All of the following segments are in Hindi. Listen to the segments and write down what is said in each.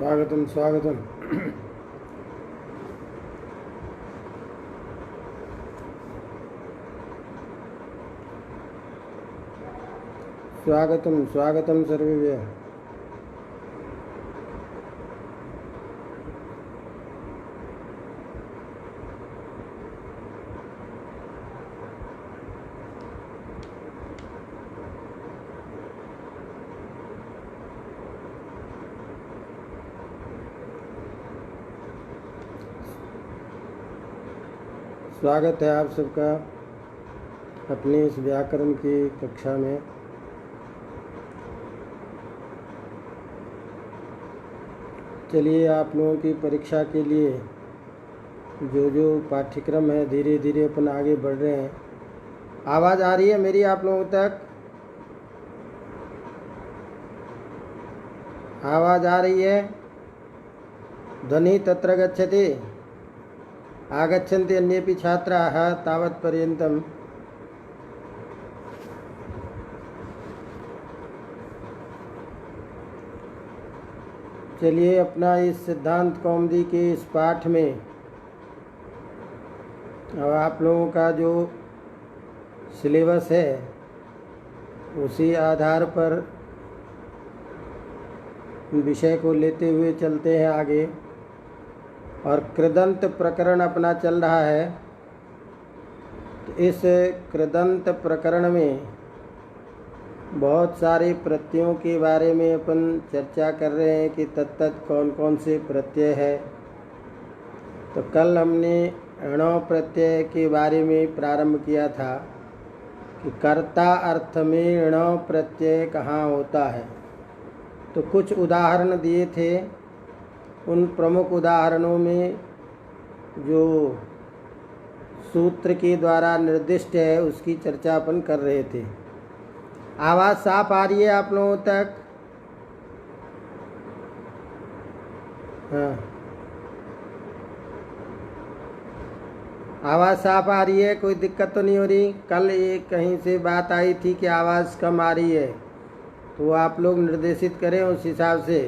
स्वागतम स्वागतम। स्वागतम स्वागतम सर्वेभ्यः। स्वागत है आप सबका अपनी इस व्याकरण की कक्षा में। चलिए, आप लोगों की परीक्षा के लिए जो जो पाठ्यक्रम है धीरे धीरे अपन आगे बढ़ रहे हैं। आवाज़ आ रही है मेरी आप लोगों तक? आवाज़ आ रही है? ध्वनि तत्र गच्छति। आगच्छन्ति अन्येपि छात्राः तावत्पर्यन्तं चलिए, अपना इस सिद्धांत कौमुदी के इस पाठ में अब आप लोगों का जो सिलेबस है उसी आधार पर विषय को लेते हुए चलते हैं आगे। और कृदंत प्रकरण अपना चल रहा है। तो इस कृदंत प्रकरण में बहुत सारे प्रत्ययों के बारे में अपन चर्चा कर रहे हैं कि तत्त कौन कौन से प्रत्यय है। तो कल हमने णौ प्रत्यय के बारे में प्रारंभ किया था कि कर्ता अर्थ में णौ प्रत्यय कहाँ होता है। तो कुछ उदाहरण दिए थे। उन प्रमुख उदाहरणों में जो सूत्र के द्वारा निर्दिष्ट है उसकी चर्चा अपन कर रहे थे। आवाज़ साफ आ रही है आप लोगों तक? हाँ, आवाज़ साफ आ रही है? कोई दिक्कत तो नहीं हो रही? कल एक कहीं से बात आई थी कि आवाज़ कम आ रही है, तो आप लोग निर्देशित करें उस हिसाब से।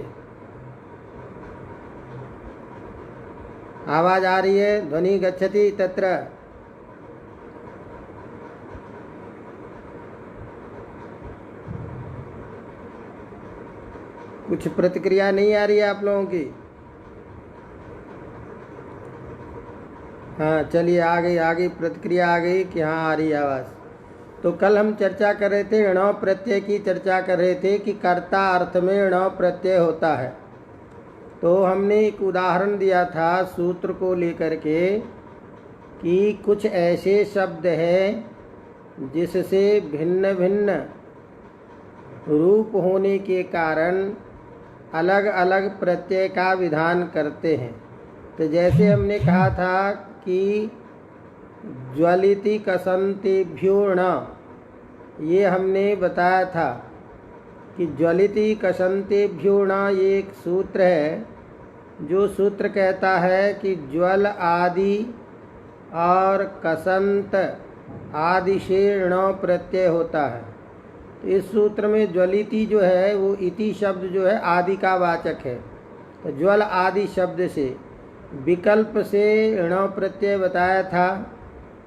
आवाज़ आ रही है? ध्वनि गच्छति तत्र। कुछ प्रतिक्रिया नहीं आ रही है आप लोगों की? हाँ चलिए, आ गई प्रतिक्रिया आ गई कि हाँ आ रही है आवाज़। तो कल हम चर्चा कर रहे थे, णौ प्रत्यय की चर्चा कर रहे थे कि कर्ता अर्थ में णौ प्रत्यय होता है। तो हमने एक उदाहरण दिया था सूत्र को लेकर के कि कुछ ऐसे शब्द हैं जिससे भिन्न भिन्न रूप होने के कारण अलग अलग प्रत्यय का विधान करते हैं। तो जैसे हमने कहा था कि ज्वलिति कसन्तेभ्यो ण, ये हमने बताया था कि ज्वलिति कसन्तेभ्यो ण ये एक सूत्र है जो सूत्र कहता है कि ज्वल आदि और कसंत आदि से णौ प्रत्यय होता है। तो इस सूत्र में ज्वलिति जो है वो इति शब्द जो है आदि का वाचक है। तो ज्वल आदि शब्द से विकल्प से णौ प्रत्यय बताया था।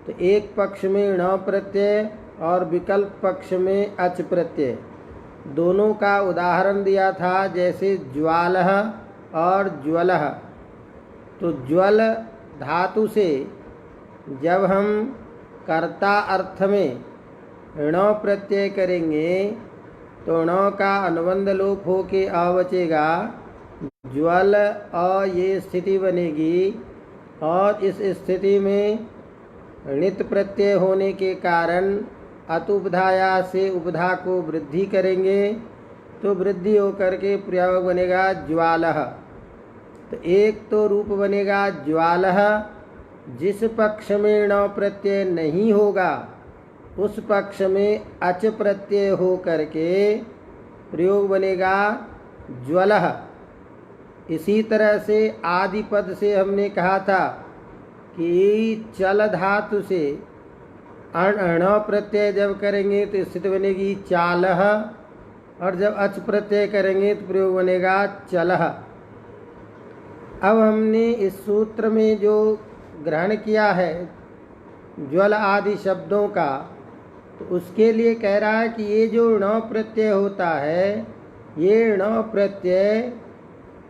तो एक पक्ष में णौ प्रत्यय और विकल्प पक्ष में अच प्रत्यय, दोनों का उदाहरण दिया था। जैसे ज्वालः और ज्वलः। तो ज्वल धातु से जब हम कर्ता अर्थ में णौ प्रत्यय करेंगे तो णौ का अनुबंध लोप हो के अ बचेगा, ज्वल अ ये स्थिति बनेगी। और इस स्थिति में णित प्रत्यय होने के कारण अतुपधाया से उपधा को वृद्धि करेंगे तो वृद्धि होकर के प्रयोग बनेगा ज्वालः। तो एक तो रूप बनेगा ज्वालः, जिस पक्ष में णौ प्रत्यय नहीं होगा उस पक्ष में अच प्रत्यय हो करके प्रयोग बनेगा ज्वलः। इसी तरह से आदि पद से हमने कहा था कि चल धातु से णौ प्रत्यय जब करेंगे तो स्थिति बनेगी चालः, और जब अच प्रत्यय करेंगे तो प्रयोग बनेगा चलः। अब हमने इस सूत्र में जो ग्रहण किया है ज्वल आदि शब्दों का, तो उसके लिए कह रहा है कि ये जो ण प्रत्यय होता है, ये ण प्रत्यय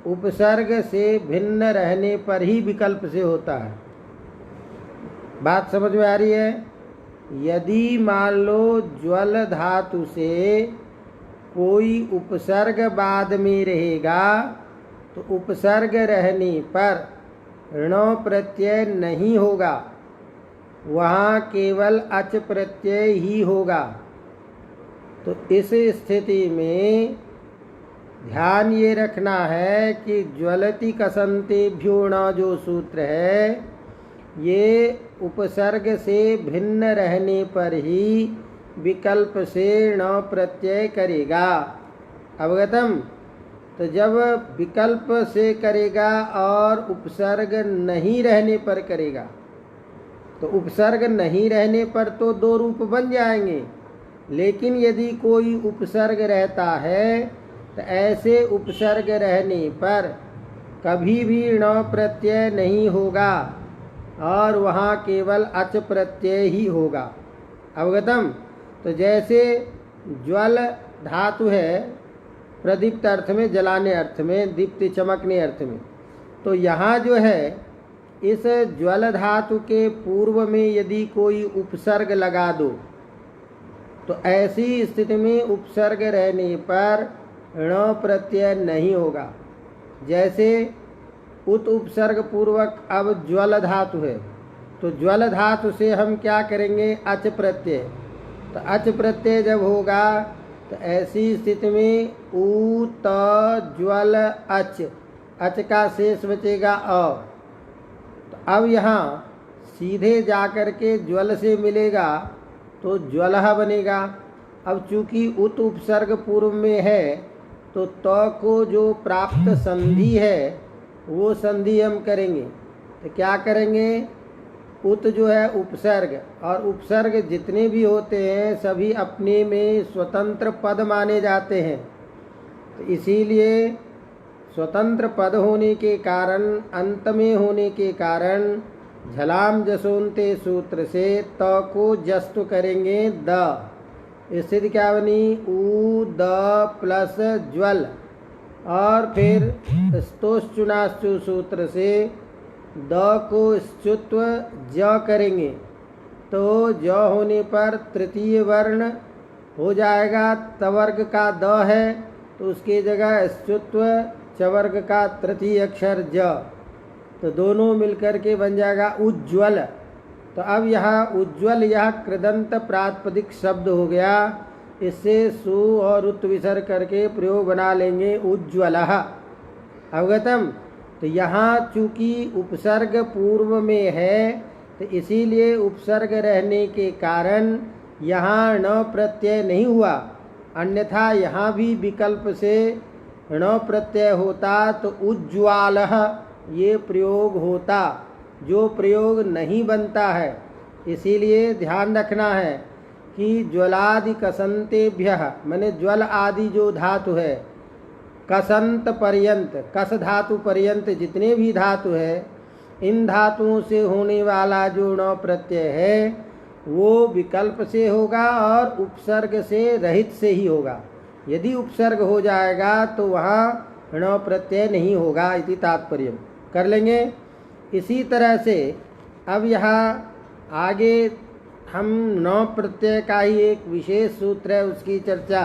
उपसर्ग से भिन्न रहने पर ही विकल्प से होता है। बात समझ में आ रही है? यदि मान लो ज्वल धातु से कोई उपसर्ग बाद में रहेगा तो उपसर्ग रहने पर ण प्रत्यय नहीं होगा, वहाँ केवल अच प्रत्यय ही होगा। तो इस स्थिति में ध्यान ये रखना है कि ज्वलति कसन्तेभ्यो ण जो सूत्र है, ये उपसर्ग से भिन्न रहने पर ही विकल्प से ण प्रत्यय करेगा। अवगतम? तो जब विकल्प से करेगा और उपसर्ग नहीं रहने पर करेगा, तो उपसर्ग नहीं रहने पर तो दो रूप बन जाएंगे, लेकिन यदि कोई उपसर्ग रहता है तो ऐसे उपसर्ग रहने पर कभी भी ण प्रत्यय नहीं होगा और वहाँ केवल अच प्रत्यय ही होगा। अवगतम? तो जैसे ज्वल धातु है प्रदीप्त अर्थ में, जलाने अर्थ में, दीप्ति चमकने अर्थ में, तो यहाँ जो है इस ज्वल धातु के पूर्व में यदि कोई उपसर्ग लगा दो तो ऐसी स्थिति में उपसर्ग रहने पर ण प्रत्यय नहीं होगा। जैसे उत उपसर्ग पूर्वक अब ज्वल धातु है, तो ज्वल धातु से हम क्या करेंगे? अच प्रत्यय। तो अच प्रत्यय जब होगा तो ऐसी स्थिति में उ त ज्वल अच, अच का शेष बचेगा अ। तो अब यहाँ सीधे जाकर के ज्वल से मिलेगा तो ज्वलह बनेगा। अब चूंकि उत उपसर्ग पूर्व में है तो त को जो प्राप्त संधि है वो संधि हम करेंगे। तो क्या करेंगे? उत जो है उपसर्ग, और उपसर्ग जितने भी होते हैं सभी अपने में स्वतंत्र पद माने जाते हैं। तो इसीलिए स्वतंत्र पद होने के कारण, अंत में होने के कारण झलाम जसोन्ते सूत्र से त को जस्तु करेंगे द। स्थिति क्या बनी? उ द प्लस ज्वल, और फिर स्तोश्चुनाश्चु सूत्र से द को स्तुत्व ज करेंगे। तो ज होने पर तृतीय वर्ण हो जाएगा, तवर्ग का द है तो उसकी जगह स्तुत्व चवर्ग का तृतीय अक्षर ज, तो दोनों मिलकर के बन जाएगा उज्ज्वल। तो अब यहाँ उज्ज्वल यह कृदंत प्रातिपदिक शब्द हो गया, इससे सु और उत विसर्ग करके प्रयोग बना लेंगे उज्ज्वलः। अवगतम? तो यहाँ चूंकि उपसर्ग पूर्व में है तो इसीलिए उपसर्ग रहने के कारण यहाँ ण प्रत्यय नहीं हुआ, अन्यथा यहाँ भी विकल्प से ण प्रत्यय होता तो उज्ज्वालः ये प्रयोग होता, जो प्रयोग नहीं बनता है। इसीलिए ध्यान रखना है कि ज्वलादि कसन्तेभ्यः, माने ज्वल आदि जो धातु है, कसंत पर्यंत, कस धातु पर्यंत जितने भी धातु है, इन धातुओं से होने वाला जो ण प्रत्यय है वो विकल्प से होगा और उपसर्ग से रहित से ही होगा। यदि उपसर्ग हो जाएगा तो वहाँ ण प्रत्यय नहीं होगा, इति तात्पर्य। कर लेंगे। इसी तरह से अब यहाँ आगे हम ण प्रत्यय का ही एक विशेष सूत्र है उसकी चर्चा।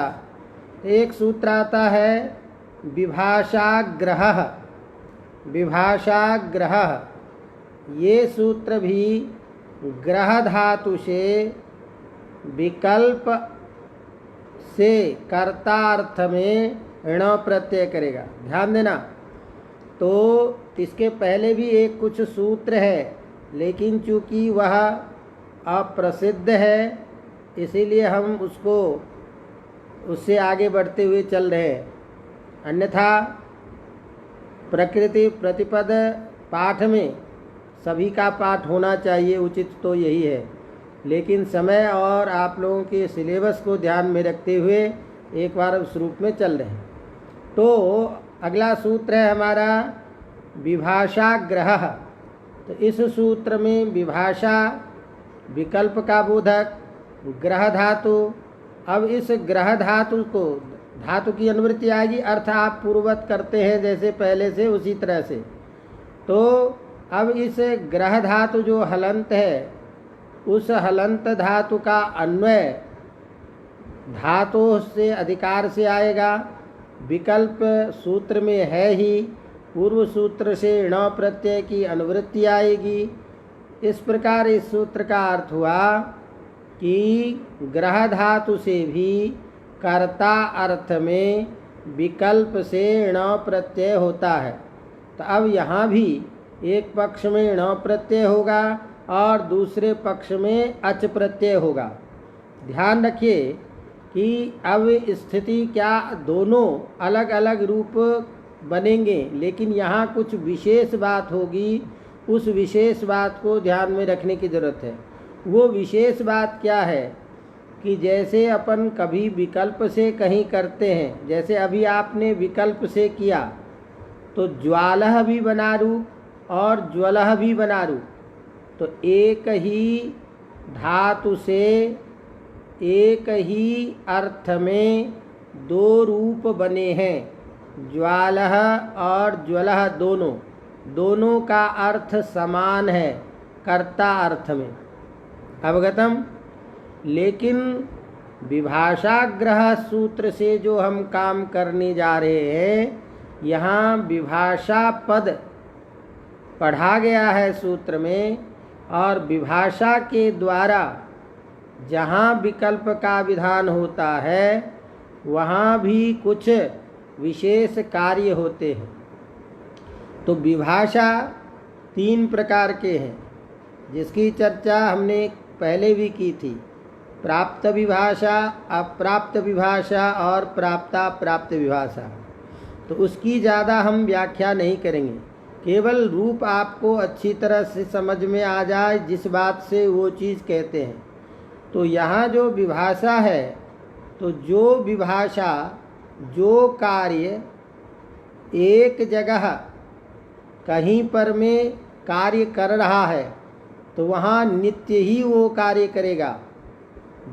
एक सूत्र आता है विभाषाग्रह। विभाषाग्रह ये सूत्र भी ग्रह धातु से विकल्प से कर्ता अर्थ में ण प्रत्यय करेगा। ध्यान देना। तो इसके पहले भी एक कुछ सूत्र है, लेकिन चूंकि वह अप्रसिद्ध है इसीलिए हम उससे आगे बढ़ते हुए चल रहे हैं। अन्यथा प्रकृति प्रतिपद पाठ में सभी का पाठ होना चाहिए, उचित तो यही है, लेकिन समय और आप लोगों के सिलेबस को ध्यान में रखते हुए एक बार उस रूप में चल रहे हैं। तो अगला सूत्र है हमारा विभाषा ग्रह। तो इस सूत्र में विभाषा विकल्प का बोधक, ग्रह धातु। अब इस ग्रह धातु को, धातु की अनुवृत्ति आएगी, अर्थ आप पूर्ववत करते हैं जैसे पहले से उसी तरह से। तो अब इस ग्रह धातु जो हलंत है, उस हलंत धातु का अन्वय धातु से अधिकार से आएगा। विकल्प सूत्र में है ही, पूर्व सूत्र से ण प्रत्यय की अनुवृत्ति आएगी। इस प्रकार इस सूत्र का अर्थ हुआ कि ग्रह धातु से भी कर्ता अर्थ में विकल्प से ण प्रत्यय होता है। तो अब यहाँ भी एक पक्ष में ण प्रत्यय होगा और दूसरे पक्ष में अच प्रत्यय होगा। ध्यान रखिए कि अब स्थिति क्या, दोनों अलग अलग रूप बनेंगे, लेकिन यहाँ कुछ विशेष बात होगी। उस विशेष बात को ध्यान में रखने की ज़रूरत है। वो विशेष बात क्या है कि जैसे अपन कभी विकल्प से कहीं करते हैं, जैसे अभी आपने विकल्प से किया तो ज्वालह भी बना रूप और ज्वलह भी बना रूप। तो एक ही धातु से एक ही अर्थ में दो रूप बने हैं, ज्वालह और ज्वलह दोनों का अर्थ समान है कर्ता अर्थ में। अवगतम। लेकिन विभाषाग्रह सूत्र से जो हम काम करने जा रहे हैं, यहाँ विभाषा पद पढ़ा गया है सूत्र में, और विभाषा के द्वारा जहाँ विकल्प का विधान होता है वहाँ भी कुछ विशेष कार्य होते हैं। तो विभाषा तीन प्रकार के हैं, जिसकी चर्चा हमने पहले भी की थी। प्राप्त विभाषा, अप्राप्त विभाषा और प्राप्ताप्राप्त विभाषा। तो उसकी ज़्यादा हम व्याख्या नहीं करेंगे, केवल रूप आपको अच्छी तरह से समझ में आ जाए जिस बात से वो चीज़ कहते हैं। तो यहाँ जो विभाषा है, तो जो विभाषा, जो कार्य एक जगह कहीं पर में कार्य कर रहा है तो वहाँ नित्य ही वो कार्य करेगा।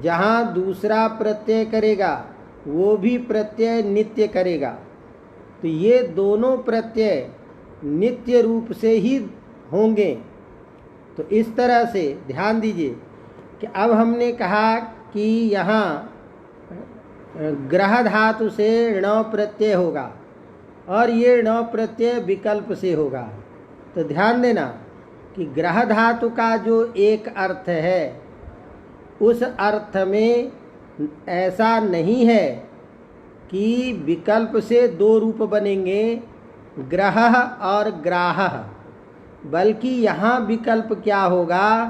जहाँ दूसरा प्रत्यय करेगा वो भी प्रत्यय नित्य करेगा। तो ये दोनों प्रत्यय नित्य रूप से ही होंगे। तो इस तरह से ध्यान दीजिए कि अब हमने कहा कि यहाँ ग्रह धातु से ण प्रत्यय होगा और ये ण प्रत्यय विकल्प से होगा। तो ध्यान देना कि ग्रह धातु का जो एक अर्थ है, उस अर्थ में ऐसा नहीं है कि विकल्प से दो रूप बनेंगे, ग्रह और ग्राह, बल्कि यहाँ विकल्प क्या होगा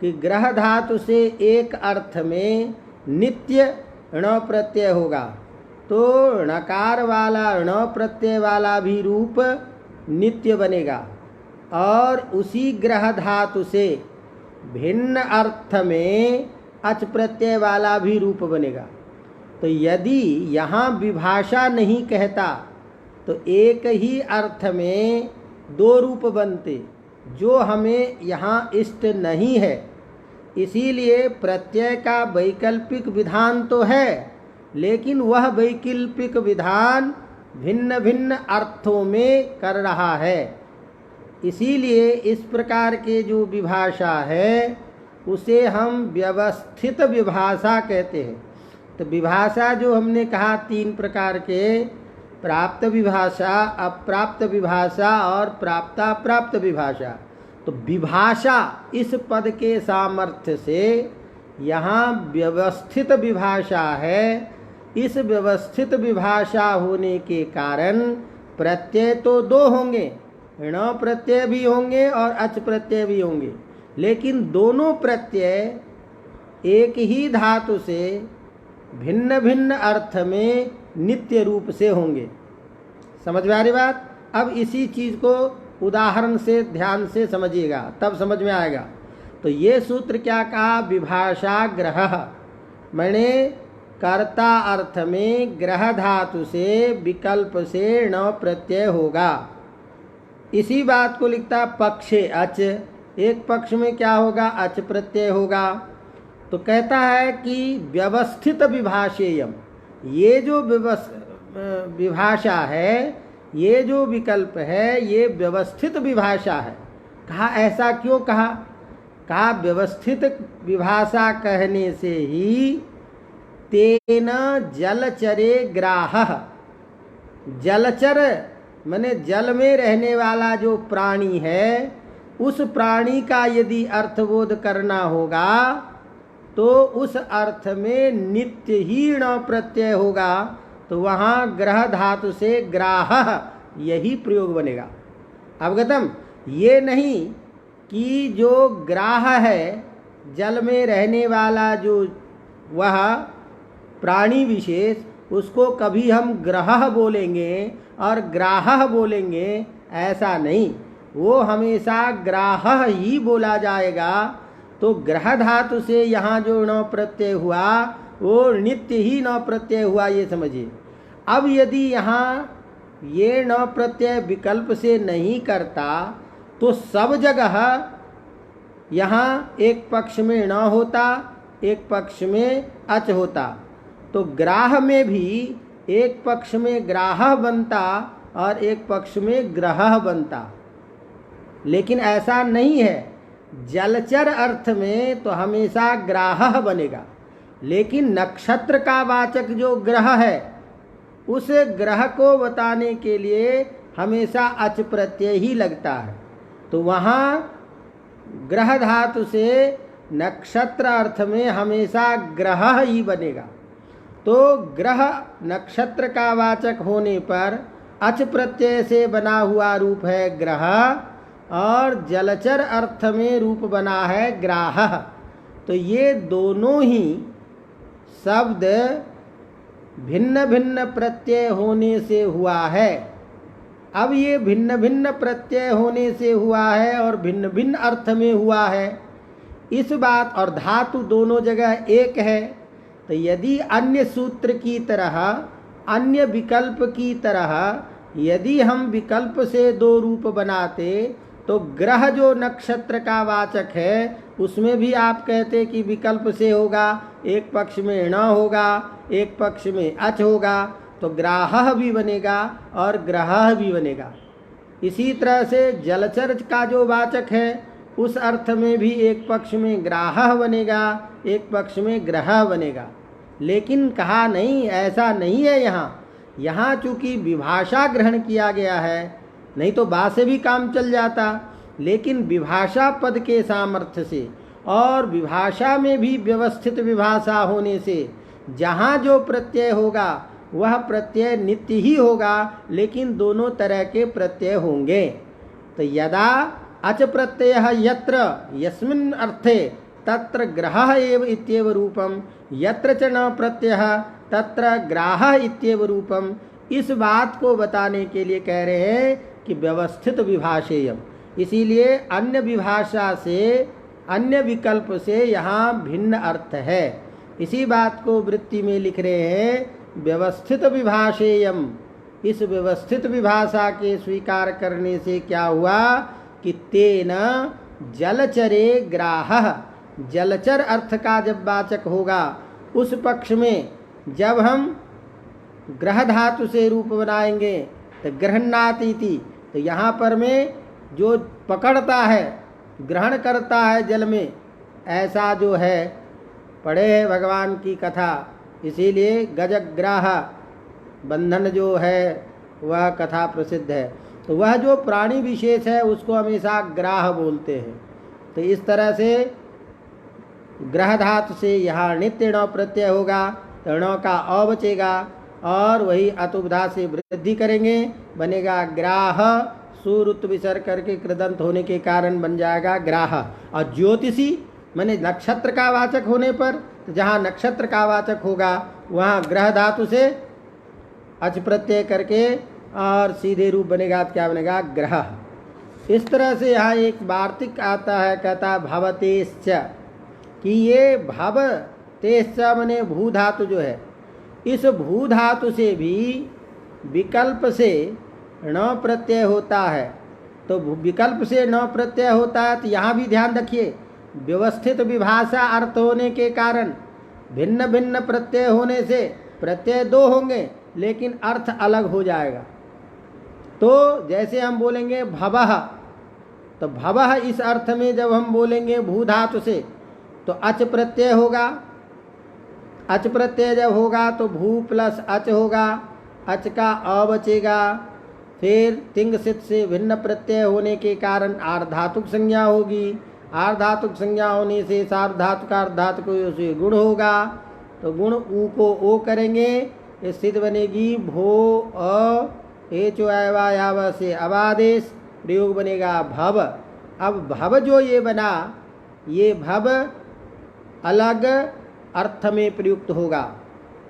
कि ग्रह धातु से एक अर्थ में नित्य ण प्रत्यय होगा। तो णकार वाला ण प्रत्यय वाला भी रूप नित्य बनेगा और उसी ग्रह धातु से भिन्न अर्थ में अच प्रत्यय वाला भी रूप बनेगा। तो यदि यहाँ विभाषा नहीं कहता तो एक ही अर्थ में दो रूप बनते, जो हमें यहाँ इष्ट नहीं है। इसीलिए प्रत्यय का वैकल्पिक विधान तो है, लेकिन वह वैकल्पिक विधान भिन्न भिन्न अर्थों में कर रहा है। इसीलिए इस प्रकार के जो विभाषा है उसे हम व्यवस्थित विभाषा कहते हैं। तो विभाषा जो हमने कहा तीन प्रकार के, प्राप्त विभाषा, अप्राप्त विभाषा और प्राप्ताप्राप्त विभाषा। तो विभाषा इस पद के सामर्थ्य से यहाँ व्यवस्थित विभाषा है। इस व्यवस्थित विभाषा होने के कारण प्रत्यय तो दो होंगे, ण प्रत्यय भी होंगे और अच प्रत्यय भी होंगे, लेकिन दोनों प्रत्यय एक ही धातु से भिन्न भिन्न अर्थ में नित्य रूप से होंगे। समझ में आ रही बात? अब इसी चीज़ को उदाहरण से ध्यान से समझिएगा, तब समझ में आएगा। तो ये सूत्र क्या कहा? विभाषा ग्रह, मैंने कर्ता अर्थ में ग्रह धातु से विकल्प से ण प्रत्यय होगा। इसी बात को लिखता पक्षे अच, एक पक्ष में क्या होगा, अच प्रत्यय होगा। तो कहता है कि व्यवस्थित विभाषेयम, ये जो विभाषा है, ये जो विकल्प है, ये व्यवस्थित विभाषा है। कहा ऐसा क्यों कहा? कहा व्यवस्थित विभाषा कहने से ही तेन जलचरे ग्राहः, जलचर माने जल में रहने वाला जो प्राणी है, उस प्राणी का यदि अर्थबोध करना होगा तो उस अर्थ में नित्य ही ण प्रत्यय होगा। तो वहाँ ग्रह धातु से ग्राहः यही प्रयोग बनेगा। अवगतम? ये नहीं कि जो ग्राह है, जल में रहने वाला जो वह प्राणी विशेष, उसको कभी हम ग्रह बोलेंगे और ग्राहः बोलेंगे, ऐसा नहीं। वो हमेशा ग्राहः ही बोला जाएगा। तो ग्रह धातु से यहाँ जो ण प्रत्यय हुआ वो नित्य ही न प्रत्यय हुआ, ये समझिए। अब यदि यहाँ ये न प्रत्यय विकल्प से नहीं करता तो सब जगह यहाँ एक पक्ष में न होता, एक पक्ष में अच होता। तो ग्राह में भी एक पक्ष में ग्राह बनता और एक पक्ष में ग्रह बनता, लेकिन ऐसा नहीं है। जलचर अर्थ में तो हमेशा ग्राह बनेगा, लेकिन नक्षत्र का वाचक जो ग्रह है, उस ग्रह को बताने के लिए हमेशा अच प्रत्यय ही लगता है। तो वहाँ ग्रह धातु से नक्षत्र अर्थ में हमेशा ग्रह ही बनेगा। तो ग्रह नक्षत्र का वाचक होने पर अच प्रत्यय से बना हुआ रूप है ग्रह, और जलचर अर्थ में रूप बना है ग्राहः। तो ये दोनों ही शब्द भिन्न भिन्न प्रत्यय होने से हुआ है। अब ये भिन्न भिन्न प्रत्यय होने से हुआ है और भिन्न भिन्न अर्थ में हुआ है, इस बात, और धातु दोनों जगह एक है। तो यदि अन्य सूत्र की तरह, अन्य विकल्प की तरह यदि हम विकल्प से दो रूप बनाते, तो ग्रह जो नक्षत्र का वाचक है उसमें भी आप कहते कि विकल्प से होगा, एक पक्ष में ण होगा, एक पक्ष में अच होगा, तो ग्राहः भी बनेगा और ग्रहः भी बनेगा। इसी तरह से जलचर का जो वाचक है उस अर्थ में भी एक पक्ष में ग्राहः बनेगा, एक पक्ष में ग्रहः बनेगा। लेकिन कहा नहीं, ऐसा नहीं है। यहाँ चूँकि विभाषा ग्रहण किया गया है, नहीं तो बा से भी काम चल जाता, लेकिन विभाषा पद के सामर्थ्य से और विभाषा में भी व्यवस्थित विभाषा होने से जहाँ जो प्रत्यय होगा वह प्रत्यय नित्य ही होगा, लेकिन दोनों तरह के प्रत्यय होंगे। तो यदा अच प्रत्ययः यत्र यस्मिन् अर्थे तत्र ग्रहः एव इत्येव रूपम, यत्र च न प्रत्ययः तत्र ग्राहः इत्येव रूपम। इस बात को बताने के लिए कह रहे हैं कि व्यवस्थित विभाषेयम। इसीलिए अन्य विभाषा से, अन्य विकल्प से यहाँ भिन्न अर्थ है। इसी बात को वृत्ति में लिख रहे हैं, व्यवस्थित विभाषेयम। इस व्यवस्थित विभाषा के स्वीकार करने से क्या हुआ कि तेन जलचरे ग्राहः, जलचर अर्थ का जब वाचक होगा उस पक्ष में जब हम ग्रह धातु से रूप बनाएंगे तो गृह्णाति इति, तो यहाँ पर में जो पकड़ता है, ग्रहण करता है जल में, ऐसा जो है पढ़े है भगवान की कथा, इसीलिए गजग्राह बंधन जो है वह कथा प्रसिद्ध है। तो वह जो प्राणी विशेष है उसको हमेशा ग्राह बोलते हैं। तो इस तरह से ग्रह धातु से यहाँ नित्य ण प्रत्यय होगा, तो ण का अ बचेगा और वही अतुपधा से वृद्धि करेंगे, बनेगा ग्राह। सूरुत विसर्ग करके कृदंत होने के कारण बन जाएगा ग्राह। और ज्योतिषी माने नक्षत्र का वाचक होने पर, तो जहाँ नक्षत्र का वाचक होगा वहाँ ग्रह धातु से अच प्रत्यय करके और सीधे रूप बनेगा, तो क्या बनेगा ग्रह। इस तरह से यहाँ एक वार्तिक आता है, कहता भवतेश्च, कि ये भवतेश्च माने भू धातु जो है, इस भू धातु से भी विकल्प से ण प्रत्यय होता है। तो विकल्प से न प्रत्यय होता है। तो यहाँ भी ध्यान रखिए, व्यवस्थित विभाषा अर्थ होने के कारण भिन्न भिन्न प्रत्यय होने से प्रत्यय दो होंगे लेकिन अर्थ अलग हो जाएगा। तो जैसे हम बोलेंगे भवः, तो भवः इस अर्थ में जब हम बोलेंगे भू धातु से तो अच प्रत्यय होगा। अच प्रत्यय जब होगा तो भू प्लस अच होगा, अच का अ बचेगा। फिर तिंग सित से भिन्न प्रत्यय होने के कारण आर्धातुक संज्ञा होगी। आर्धातुक संज्ञा होने से सार्वधातुक अर्धातुक से गुण होगा। तो गुण ऊ को ओ करेंगे, स्थिति बनेगी भो अ एचो आवा से अबादेश, प्रयोग बनेगा भव। अब भव जो ये बना, ये भव अलग अर्थ में प्रयुक्त होगा।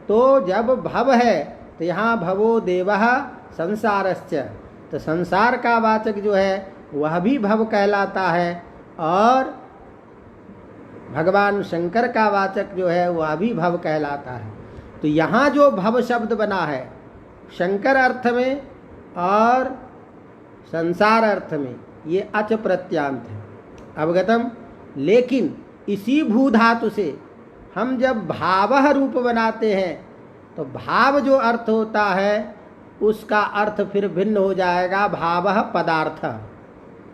तो जब भव है तो यहाँ भवो देवः संसारश्च, तो संसार का वाचक जो है वह भी भव कहलाता है और भगवान शंकर का वाचक जो है वह भी भव कहलाता है। तो यहाँ जो भव शब्द बना है शंकर अर्थ में और संसार अर्थ में, ये अच प्रत्यांत है, अवगतम। लेकिन इसी भू धातु से हम जब भावः रूप बनाते हैं तो भाव जो अर्थ होता है उसका अर्थ फिर भिन्न हो जाएगा, भावः पदार्थ,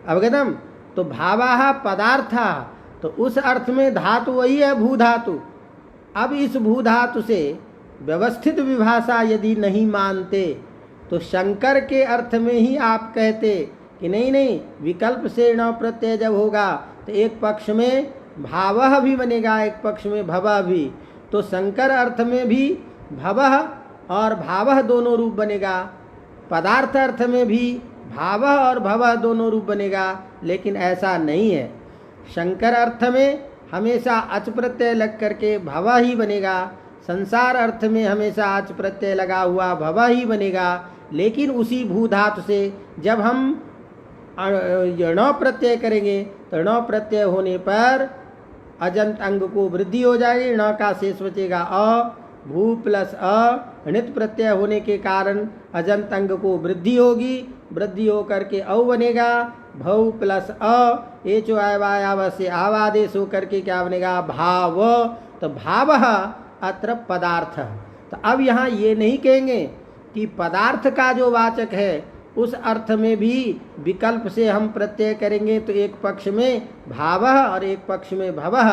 अवगतम। तो भावः पदार्थ, तो उस अर्थ में धातु वही है भू धातु। अब इस भू धातु से व्यवस्थित विभाषा यदि नहीं मानते तो शंकर के अर्थ में ही आप कहते कि नहीं विकल्प से न प्रत्यय जब होगा तो एक पक्ष में भावः भी बनेगा, एक पक्ष में भवः भी। तो शंकर अर्थ में भी भवः और भावः दोनों रूप बनेगा, पदार्थ अर्थ में भी भावः और भवः दोनों रूप बनेगा। लेकिन ऐसा नहीं है, शंकर अर्थ में हमेशा अच प्रत्यय लग करके भवः ही बनेगा, संसार अर्थ में हमेशा अच प्रत्यय लगा हुआ भवः ही बनेगा। लेकिन उसी भू धातु से जब हम ण प्रत्यय करेंगे तो ण प्रत्यय होने पर अजंत अंग को वृद्धि हो जाएगी, ण का शेष बचेगा अ, भू प्लस अ, णित प्रत्यय होने के कारण अजंत अंग को वृद्धि होगी, वृद्धि होकर के औ बनेगा, भव प्लस अ, एचो आवा से आवादेश होकर के क्या बनेगा, भाव। तो भावः अत्र पदार्थ। तो अब यहाँ ये नहीं कहेंगे कि पदार्थ का जो वाचक है उस अर्थ में भी विकल्प से हम प्रत्यय करेंगे तो एक पक्ष में भावः और एक पक्ष में भवः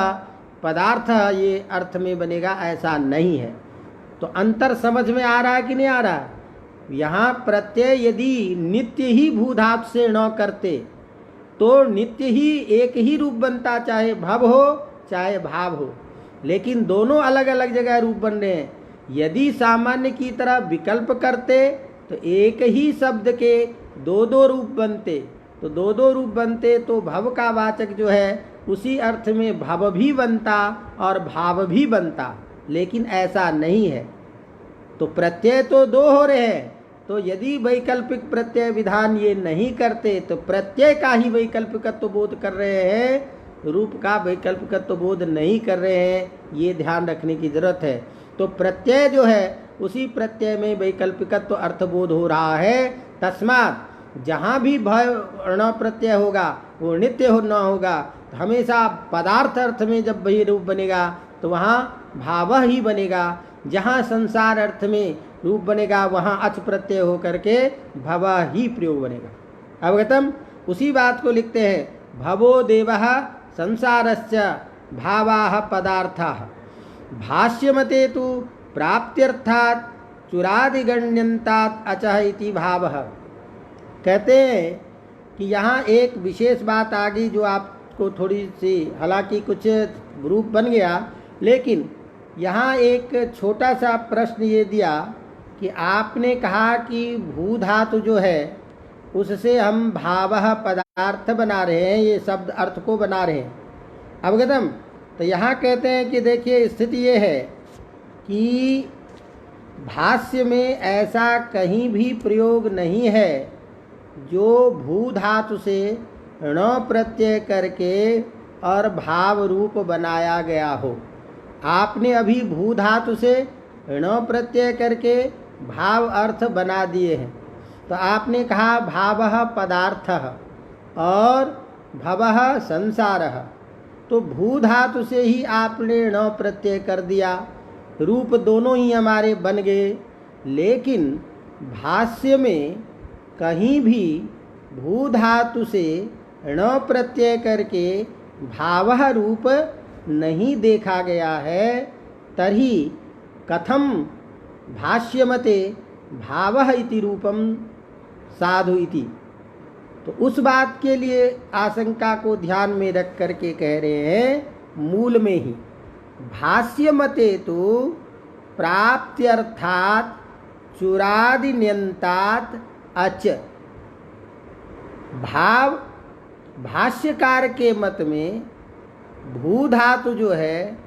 पदार्थ ये अर्थ में बनेगा, ऐसा नहीं है। तो अंतर समझ में आ रहा है कि नहीं आ रहा है? यहाँ प्रत्यय यदि नित्य ही भू धातु से न करते तो नित्य ही एक ही रूप बनता, चाहे भव हो चाहे भाव हो, लेकिन दोनों अलग अलग जगह रूप बन रहे हैं। यदि सामान्य की तरह विकल्प करते तो एक ही शब्द के दो दो रूप बनते, तो दो दो रूप बनते तो भव का वाचक जो है उसी अर्थ में भव भी बनता और भाव भी बनता, लेकिन ऐसा नहीं है। तो प्रत्यय तो दो हो रहे हैं, तो यदि वैकल्पिक प्रत्यय विधान ये नहीं करते तो प्रत्यय का ही वैकल्पिकत्व बोध कर रहे हैं, रूप का वैकल्पिकत्व बोध नहीं कर रहे हैं, ये ध्यान रखने की जरूरत है। तो प्रत्यय जो है उसी प्रत्यय में वैकल्पिकत्व अर्थबोध हो रहा है। तस्मात् जहाँ भी भय ण प्रत्यय होगा वो नित्य हो न होगा, तो हमेशा पदार्थ अर्थ में जब वही रूप बनेगा तो वहाँ भावः ही बनेगा। जहाँ संसार अर्थ में रूप बनेगा वहाँ अच प्रत्यय होकर के भवः ही प्रयोग बनेगा। अवगतम। उसी बात को लिखते हैं, भवो देवः संसारश्च भावाः पदार्थाः। भाष्यमते तु प्राप्त्यर्थात् चुरादिगण्यन्तात् अचः इति भावः। कहते हैं कि यहाँ एक विशेष बात आ गई जो आपको थोड़ी सी, हालांकि कुछ रूप बन गया, लेकिन यहाँ एक छोटा सा प्रश्न ये दिया कि आपने कहा कि भू धातु जो है उससे हम भावः पदार्थ बना रहे हैं, ये शब्द अर्थ को बना रहे हैं, अवगतम। तो यहाँ कहते हैं कि देखिए स्थिति ये है कि भाष्य में ऐसा कहीं भी प्रयोग नहीं है जो भू धातु से ण प्रत्यय करके और भाव रूप बनाया गया हो। आपने अभी भू धातु से ण प्रत्यय करके भाव अर्थ बना दिए हैं, तो आपने कहा भावः पदार्थः। और भवः संसारः। तो भू धातु से ही आपने ण प्रत्यय कर दिया, रूप दोनों ही हमारे बन गए। लेकिन भाष्य में कहीं भी भू धातु से ण प्रत्यय करके भावः रूप नहीं देखा गया है। तर्हि कथम भाष्यमते भावः इति रूपम साधु इति। तो उस बात के लिए आशंका को ध्यान में रख करके कह रहे हैं मूल में ही भाष्य मते तो प्राप्त्यर्थात चुरादिन्यंतात अच। भाव भाष्यकार के मत में भू धातु जो है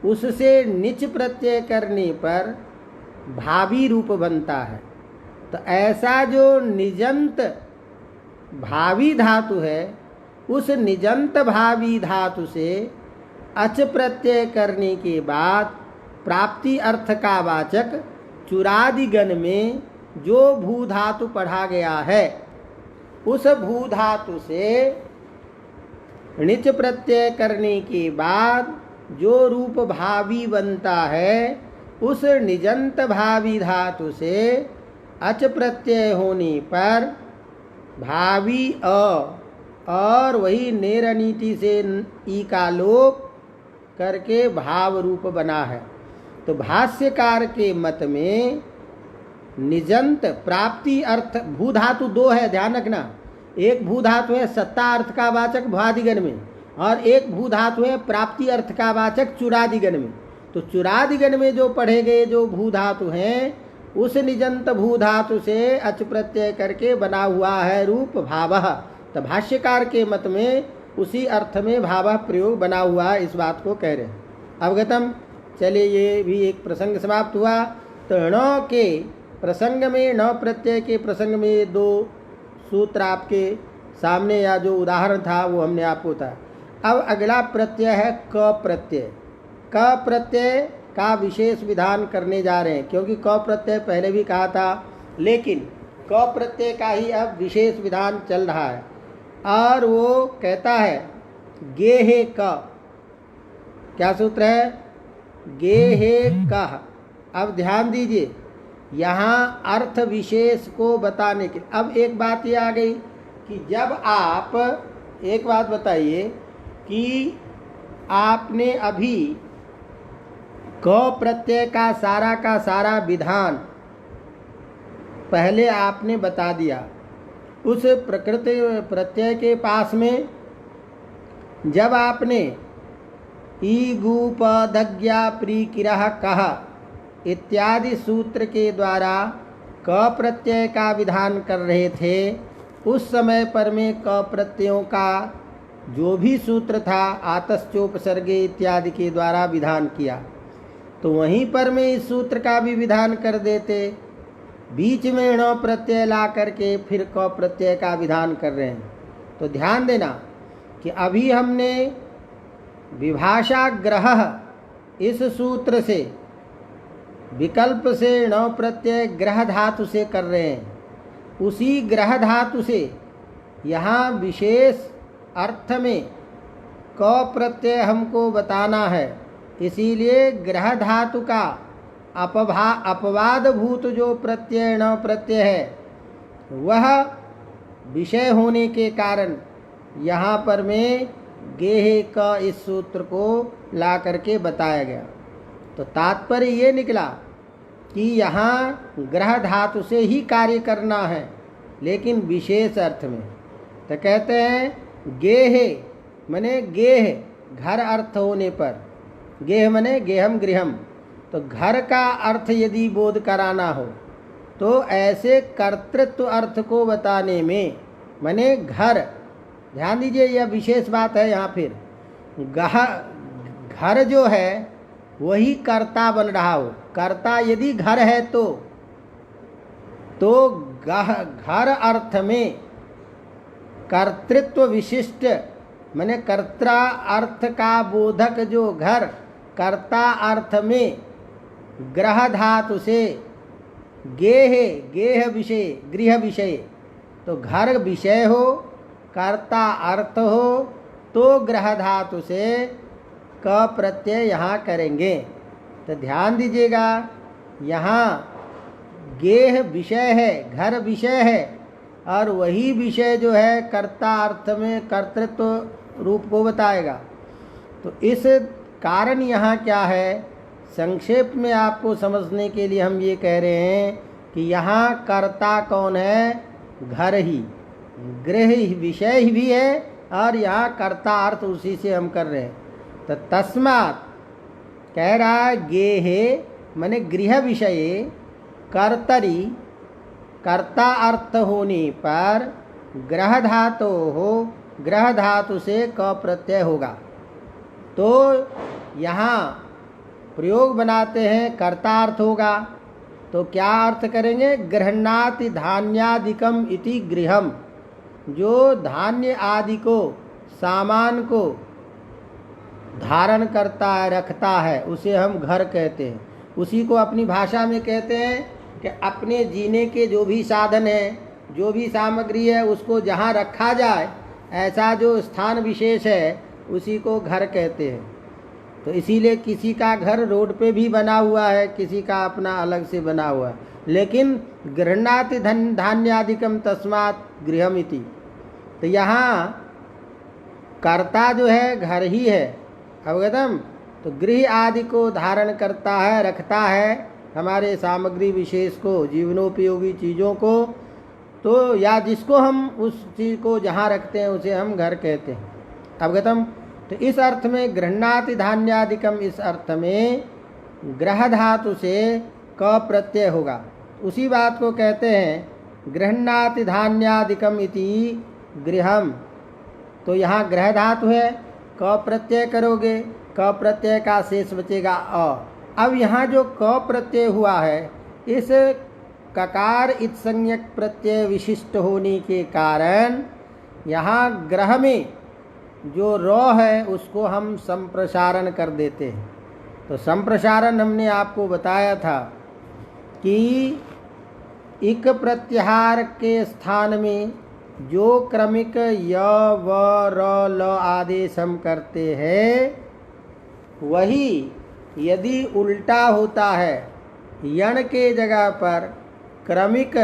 उससे निच प्रत्यय करने पर भावी रूप बनता है। तो ऐसा जो निजंत भावी धातु है उस निजंत भावी धातु से अच प्रत्यय करने के बाद प्राप्ति अर्थ का वाचक चुरादिगण में जो भू धातु पढ़ा गया है उस भू धातु से णिच प्रत्यय करने के बाद जो रूप भावी बनता है उस निजंत भावी धातु से अच प्रत्यय होने पर भावी अ और वही नेरनीति से ई का लोप करके भाव रूप बना है। तो भाष्यकार के मत में निजंत प्राप्ति अर्थ भू धातु दो है, ध्यान रखना। एक भू धातु है सत्ता अर्थ का वाचक भ्वादिगण में और एक भू धातु है प्राप्ति अर्थ का वाचक चुरादिगण में। तो चुरादिगण में जो पढ़े गए जो भू धातु हैं उस निजंत भू धातु से अच प्रत्यय करके बना हुआ है रूप भावः। तो भाष्यकार के मत में उसी अर्थ में भावः प्रयोग बना हुआ है, इस बात को कह रहे हैं। अवगतम। चलिए ये भी एक प्रसंग समाप्त हुआ। तो ण के प्रसंग में ण प्रत्यय के प्रसंग में ये दो सूत्र आपके सामने या जो उदाहरण था वो हमने आपको बताया। अब अगला प्रत्यय है क प्रत्यय। क प्रत्यय का विशेष विधान करने जा रहे हैं क्योंकि क प्रत्यय पहले भी कहा था, लेकिन क प्रत्यय का ही अब विशेष विधान चल रहा है। और वो कहता है गेहे क। क्या सूत्र है? गेहे कह। अब ध्यान दीजिए, यहाँ अर्थ विशेष को बताने के अब एक बात ये आ गई कि जब आप एक बात बताइए कि आपने अभी क प्रत्यय का सारा विधान पहले आपने बता दिया। उस प्रकृति प्रत्यय के पास में जब आपने ई गु प दज्ञा प्री किरह कह इत्यादि सूत्र के द्वारा क प्रत्यय का विधान कर रहे थे, उस समय पर में क प्रत्ययों का जो भी सूत्र था आतश्चोपसर्गे इत्यादि के द्वारा विधान किया। तो वहीं पर में इस सूत्र का भी विधान कर देते, बीच में ण प्रत्यय ला करके फिर क प्रत्यय का विधान कर रहे हैं। तो ध्यान देना कि अभी हमने विभाषा ग्रह इस सूत्र से विकल्प से ण प्रत्यय ग्रह धातु से कर रहे हैं। उसी ग्रह धातु से यहाँ विशेष अर्थ में क प्रत्यय हमको बताना है, इसीलिए ग्रह धातु का अपवाद भूत जो प्रत्यय ण प्रत्यय है वह विषय होने के कारण यहाँ पर में गेहे क इस सूत्र को ला करके बताया गया। तो तात्पर्य ये निकला कि यहाँ ग्रह धातु से ही कार्य करना है, लेकिन विशेष अर्थ में। तो कहते हैं गेहे मने गेह घर अर्थ होने पर, गेह मने गेहम गृहम। तो घर का अर्थ यदि बोध कराना हो तो ऐसे कर्तृत्व अर्थ को बताने में मने घर, ध्यान दीजिए यह विशेष बात है। यहाँ फिर घर जो है वही कर्ता बन रहा हो। कर्ता यदि घर है तो घर अर्थ में कर्तृत्व विशिष्ट माने कर्ता अर्थ का बोधक जो घर, कर्ता अर्थ में ग्रह धातु से गेह विषय गृह विषय। तो घर विषय हो कर्ता अर्थ हो तो ग्रह धातु से क प्रत्यय यहाँ करेंगे। तो ध्यान दीजिएगा, यहाँ गेह विषय है, घर विषय है, और वही विषय जो है कर्ता अर्थ में कर्तृत्व रूप को बताएगा। तो इस कारण यहाँ क्या है, संक्षेप में आपको समझने के लिए हम ये कह रहे हैं कि यहाँ कर्ता कौन है, घर ही, गृह विषय भी है, और यहाँ कर्ता अर्थ उसी से हम कर रहे हैं। तो तस्मात् कह रहा है गेहे माने गृह विषय कर्तरी, कर्ता अर्थ होने पर ग्रह धातु हो, ग्रह धातु से क प्रत्यय होगा। तो यहाँ प्रयोग बनाते हैं कर्ता अर्थ होगा, तो क्या अर्थ करेंगे, गृह्णाति धान्यादिकम इति गृहम, जो धान्य आदि को, सामान को धारण करता है, रखता है, उसे हम घर कहते हैं। उसी को अपनी भाषा में कहते हैं कि अपने जीने के जो भी साधन है, जो भी सामग्री है, उसको जहाँ रखा जाए, ऐसा जो स्थान विशेष है उसी को घर कहते हैं। तो इसीलिए किसी का घर रोड पे भी बना हुआ है, किसी का अपना अलग से बना हुआ है, लेकिन गृह्णाति धान्यादिकम तस्मात् गृहमिति। तो यहाँ कर्ता जो है घर ही है, अवगतम। तो गृह आदि को धारण करता है, रखता है, हमारे सामग्री विशेष को, जीवनोपयोगी चीज़ों को, तो या जिसको हम उस चीज़ को जहाँ रखते हैं उसे हम घर कहते हैं, अवगतम। तो इस अर्थ में गृह्णाति धान्यादिकम, इस अर्थ में ग्रह धातु से क प्रत्यय होगा। उसी बात को कहते हैं गृह्णाति धान्यादिकम इति गृहम। तो यहाँ ग्रह धातु है, क प्रत्यय करोगे, क प्रत्यय का शेष बचेगा अ। अब यहाँ जो क प्रत्यय हुआ है, इस ककार इत्संज्ञक प्रत्यय विशिष्ट होने के कारण यहाँ ग्रह में जो र है उसको हम संप्रसारण कर देते हैं। तो संप्रसारण हमने आपको बताया था कि इक प्रत्याहार के स्थान में जो क्रमिक य व र ल आदेश हम करते हैं, वही यदि उल्टा होता है, यण के जगह पर क्रमिक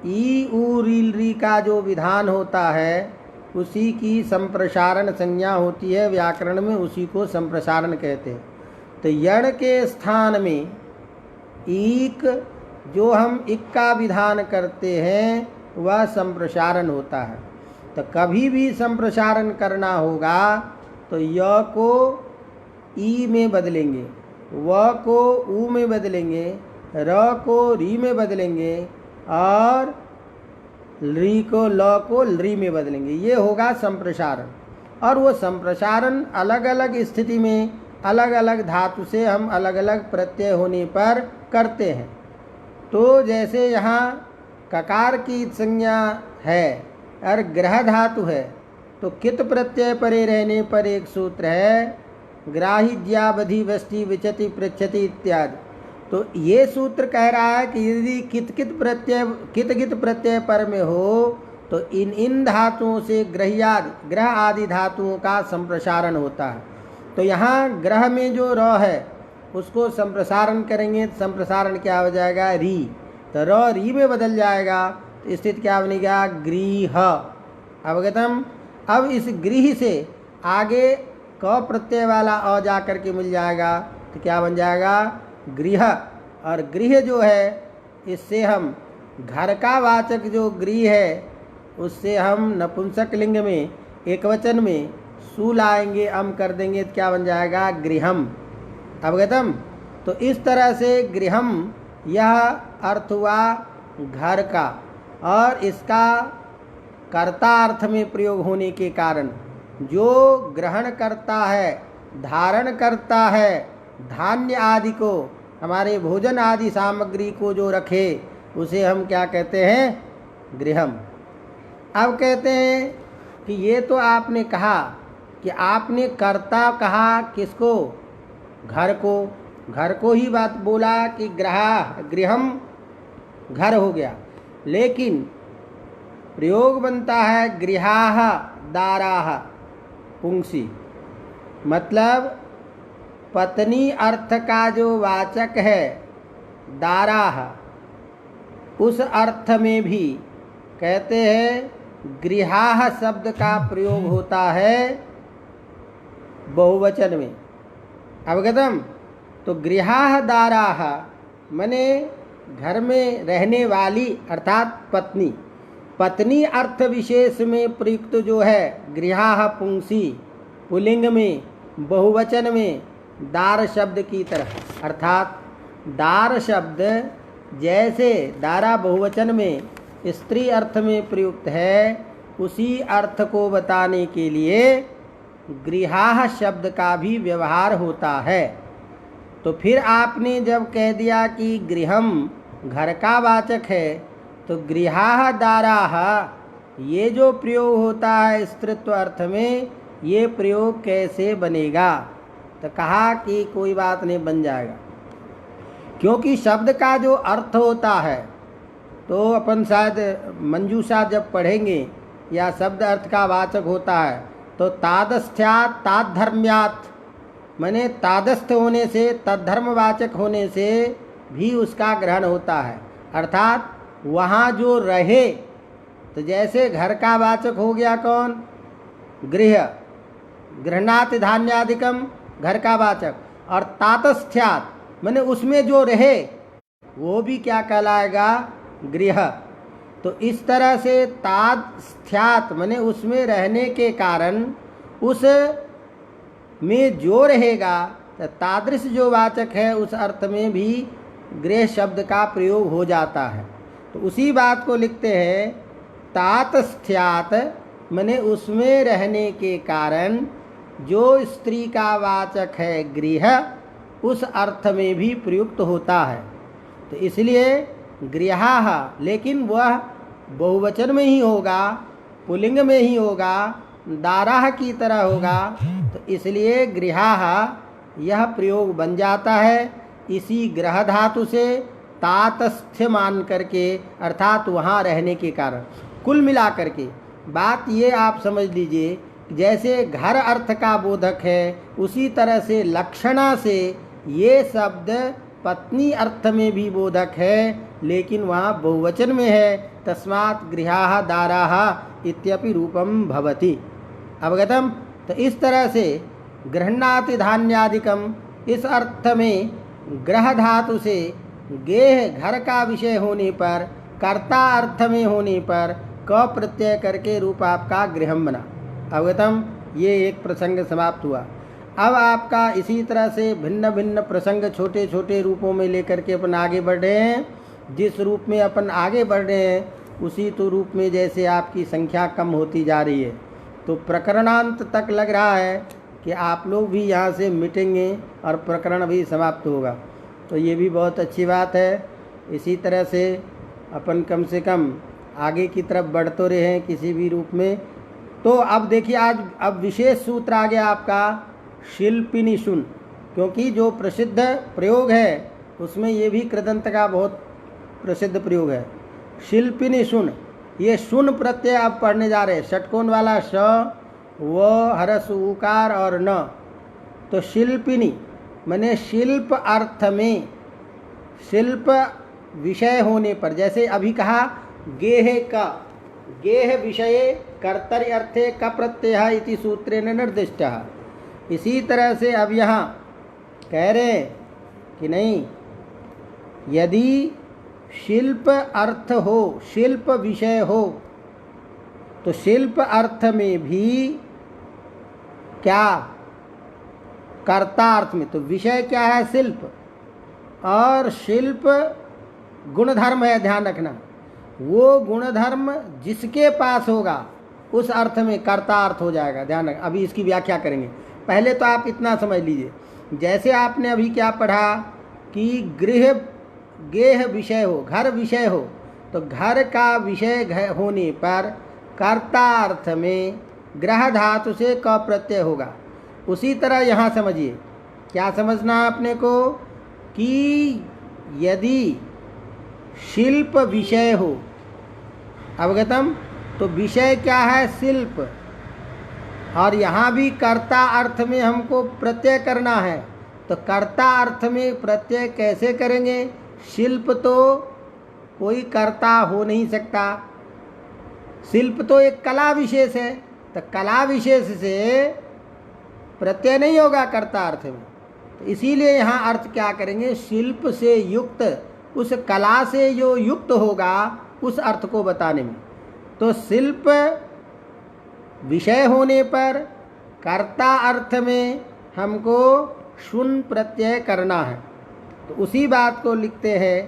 ई उ रील री का जो विधान होता है, उसी की संप्रसारण संज्ञा होती है व्याकरण में, उसी को संप्रसारण कहते हैं। तो यण के स्थान में ईक, जो हम इक का विधान करते हैं, वह संप्रसारण होता है। तो कभी भी संप्रसारण करना होगा तो य को ई में बदलेंगे, व को उ में बदलेंगे, र को री में बदलेंगे, और री को ल को री में बदलेंगे। ये होगा संप्रसारण। और वो संप्रसारण अलग अलग स्थिति में अलग अलग धातु से हम अलग अलग प्रत्यय होने पर करते हैं। तो जैसे यहाँ ककार की संज्ञा है और ग्रह धातु है, तो कित प्रत्यय परे रहने पर एक सूत्र है, ग्राहिज्यावधि वष्टि विचति पृच्छति इत्यादि। तो ये सूत्र कह रहा है कि यदि कित कित प्रत्यय पर में हो तो इन धातुओं से ग्रह आदि धातुओं का संप्रसारण होता है। तो यहाँ ग्रह में जो र है उसको संप्रसारण करेंगे, संप्रसारण क्या हो जाएगा, री। तो र री में बदल जाएगा, तो स्थिति क्या बनेगा, गृह, अवगतम। अब इस गृह से आगे क प्रत्यय वाला अ जा करके मिल जाएगा, तो क्या बन जाएगा, गृह। और गृह जो है, इससे हम घर का वाचक जो गृह है, उससे हम नपुंसक लिंग में एकवचन में सु लाएंगे, अम कर देंगे, तो क्या बन जाएगा, गृहम, अवगतम। तो इस तरह से गृहम यह अर्थ हुआ घर का, और इसका कर्ता अर्थ में प्रयोग होने के कारण जो ग्रहण करता है, धारण करता है, धान्य आदि को, हमारे भोजन आदि सामग्री को जो रखे, उसे हम क्या कहते हैं, गृहम। अब कहते हैं कि ये तो आपने कहा कि आपने कर्ता कहा किसको, घर को ही बात बोला कि गृहम घर हो गया, लेकिन प्रयोग बनता है गृहाः दाराः पुंसी, मतलब पत्नी अर्थ का जो वाचक है दाराः, उस अर्थ में भी कहते हैं गृहाः शब्द का प्रयोग होता है बहुवचन में। अवगतम? तो गृहाः दाराः मने घर में रहने वाली अर्थात पत्नी। पत्नी अर्थ विशेष में प्रयुक्त जो है गृहाः पुंसी पुल्लिंग में बहुवचन में दार शब्द की तरह, अर्थात दार शब्द जैसे दारा बहुवचन में स्त्री अर्थ में प्रयुक्त है, उसी अर्थ को बताने के लिए गृहाः शब्द का भी व्यवहार होता है। तो फिर आपने जब कह दिया कि गृहम घर का वाचक है, तो गृहाः दाराः ये जो प्रयोग होता है स्त्रीत्व अर्थ में, ये प्रयोग कैसे बनेगा? तो कहा कि कोई बात नहीं, बन जाएगा। क्योंकि शब्द का जो अर्थ होता है, तो अपन शायद मंजूषा जब पढ़ेंगे या शब्द अर्थ का वाचक होता है तो तादस्थ्यात् ताद्धर्म्यात्, माने तादस्थ होने से तद्धर्मवाचक होने से भी उसका ग्रहण होता है, अर्थात वहाँ जो रहे। तो जैसे घर का वाचक हो गया कौन? गृह, गृह्णाति धान्यादिकम घर का वाचक, और तातस्थ्यात् माने उसमें जो रहे वो भी क्या कहलाएगा? गृह। तो इस तरह से तादस्थ्यात् माने उसमें रहने के कारण उस में जो रहेगा, तो तादृश जो वाचक है उस अर्थ में भी गृह शब्द का प्रयोग हो जाता है। तो उसी बात को लिखते हैं तातस्थ्यात् माने उसमें रहने के कारण जो स्त्री का वाचक है गृह, उस अर्थ में भी प्रयुक्त होता है। तो इसलिए गृहाः, लेकिन वह बहुवचन में ही होगा, पुल्लिंग में ही होगा, दाराः की तरह होगा। तो इसलिए गृहाः यह प्रयोग बन जाता है इसी ग्रह धातु से तातस्थ्य मान करके, अर्थात वहाँ रहने के कारण। कुल मिला करके बात ये आप समझ लीजिए, जैसे घर अर्थ का बोधक है, उसी तरह से लक्षणा से ये शब्द पत्नी अर्थ में भी बोधक है, लेकिन वहाँ बहुवचन में है। तस्मात् गृहाः दाराः इत्यपि रूपम भवति। अवगतम? तो इस तरह से गृह्णाति धान्यादिकम, इस अर्थ में ग्रह धातु से गेह घर का विषय होने पर, कर्ता अर्थ में होने पर क प्रत्यय करके रूप आपका गृहम बना। अवगतम? ये एक प्रसंग समाप्त हुआ। अब आपका इसी तरह से भिन्न भिन्न प्रसंग छोटे छोटे रूपों में लेकर के अपन आगे बढ़ रहे हैं। जिस रूप में अपन आगे बढ़ रहे हैं उसी तो रूप में जैसे आपकी संख्या कम होती जा रही है, तो प्रकरणांत तक लग रहा है कि आप लोग भी यहाँ से मिटेंगे और प्रकरण भी समाप्त होगा। तो ये भी बहुत अच्छी बात है। इसी तरह से अपन कम से कम आगे की तरफ बढ़ते रहें किसी भी रूप में। तो अब देखिए, आज अब विशेष सूत्र आ गया आपका शिल्पिनी शुन, क्योंकि जो प्रसिद्ध प्रयोग है उसमें ये भी कृदंत का बहुत प्रसिद्ध प्रयोग है। शिल्पिनी शुन, ये शुन प्रत्यय अब पढ़ने जा रहे हैं, षटकोण वाला श व हरस उकार और न। तो शिल्पिनी माने शिल्प अर्थ में, शिल्प विषय होने पर, जैसे अभी कहा गेह का, गेह विषये कर्तरि अर्थे क प्रत्यय इति सूत्रेण निर्दिष्टः। इसी तरह से अब यहाँ कह रहे हैं कि नहीं, यदि शिल्प अर्थ हो, शिल्प विषय हो, तो शिल्प अर्थ में भी क्या, कर्ता अर्थ में, तो विषय क्या है? शिल्प। और शिल्प गुणधर्म है, ध्यान रखना। वो गुणधर्म जिसके पास होगा उस अर्थ में कर्ता अर्थ हो जाएगा, ध्यान रखना। अभी इसकी व्याख्या करेंगे, पहले तो आप इतना समझ लीजिए। जैसे आपने अभी क्या पढ़ा कि गृह गेह विषय हो, घर विषय हो, तो घर का विषय होने पर कर्ता अर्थ में ग्रह धातु से क प्रत्यय होगा। उसी तरह यहाँ समझिए, क्या समझना है अपने को कि यदि शिल्प विषय हो, अवगतम, तो विषय क्या है? शिल्प। और यहाँ भी कर्ता अर्थ में हमको प्रत्यय करना है, तो कर्ता अर्थ में प्रत्यय कैसे करेंगे? शिल्प तो कोई कर्ता हो नहीं सकता, शिल्प तो एक कला विशेष है, तो कला विशेष से प्रत्यय नहीं होगा कर्ता अर्थ में। तो इसीलिए यहाँ अर्थ क्या करेंगे? शिल्प से युक्त, उस कला से जो युक्त होगा उस अर्थ को बताने में। तो शिल्प विषय होने पर कर्ता अर्थ में हमको शुन प्रत्यय करना है। तो उसी बात को लिखते हैं,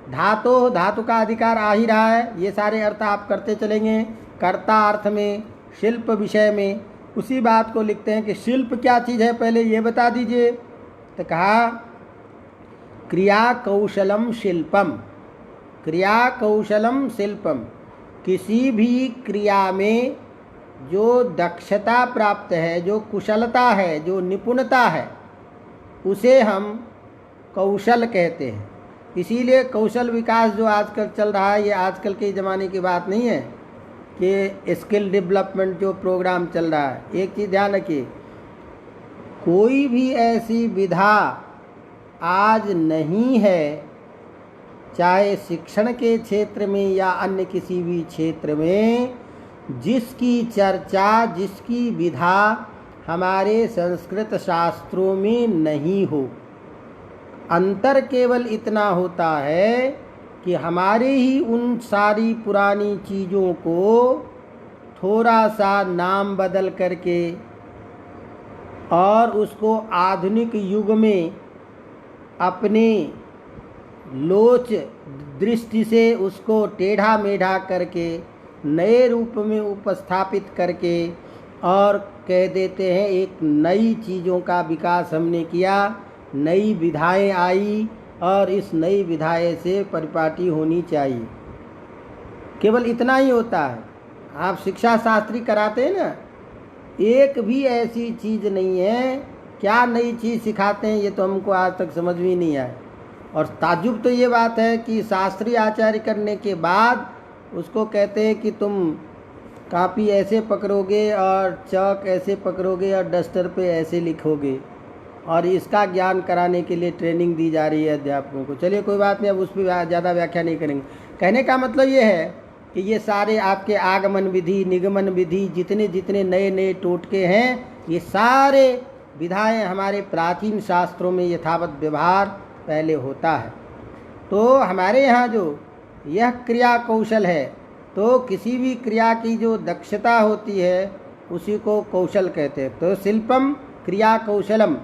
धातु, धातु का अधिकार आ ही रहा है, ये सारे अर्थ आप करते चलेंगे। कर्ता अर्थ में, शिल्प विषय में, उसी बात को लिखते हैं कि शिल्प क्या चीज़ है पहले ये बता दीजिए। तो कहा क्रिया कौशलम शिल्पम, क्रिया कौशलम शिल्पम। किसी भी क्रिया में जो दक्षता प्राप्त है, जो कुशलता है, जो निपुणता है, उसे हम कौशल कहते हैं। इसीलिए कौशल विकास जो आजकल चल रहा है, ये आजकल के ज़माने की बात नहीं है कि स्किल डेवलपमेंट जो प्रोग्राम चल रहा है। एक चीज़ ध्यान रखिए, कोई भी ऐसी विधा आज नहीं है, चाहे शिक्षण के क्षेत्र में या अन्य किसी भी क्षेत्र में, जिसकी चर्चा, जिसकी विधा हमारे संस्कृत शास्त्रों में नहीं हो। अंतर केवल इतना होता है कि हमारे ही उन सारी पुरानी चीज़ों को थोड़ा सा नाम बदल करके और उसको आधुनिक युग में अपने लोच दृष्टि से उसको टेढ़ा मेढ़ा करके नए रूप में उपस्थापित करके और कह देते हैं एक नई चीज़ों का विकास हमने किया, नई विधाएं आई और इस नई विधाएं से परिपाटी होनी चाहिए। केवल इतना ही होता है। आप शिक्षा शास्त्री कराते हैं ना, एक भी ऐसी चीज़ नहीं है। क्या नई चीज़ सिखाते हैं ये तो हमको आज तक समझ में नहीं आया। और ताज्जुब तो ये बात है कि शास्त्री आचार्य करने के बाद उसको कहते हैं कि तुम कापी ऐसे पकड़ोगे और चौक ऐसे पकड़ोगे और डस्टर पे ऐसे लिखोगे, और इसका ज्ञान कराने के लिए ट्रेनिंग दी जा रही है अध्यापकों को। चलिए कोई बात नहीं, अब उस पर ज़्यादा व्याख्या नहीं करेंगे। कहने का मतलब ये है कि ये सारे आपके आगमन विधि, निगमन विधि, जितने जितने नए नए टोटके हैं, ये सारे विधाएं हमारे प्राचीन शास्त्रों में यथावत व्यवहार पहले होता है। तो हमारे यहाँ जो यह क्रिया कौशल है, तो किसी भी क्रिया की जो दक्षता होती है उसी को कौशल कहते हैं। तो शिल्पम क्रिया कौशलम,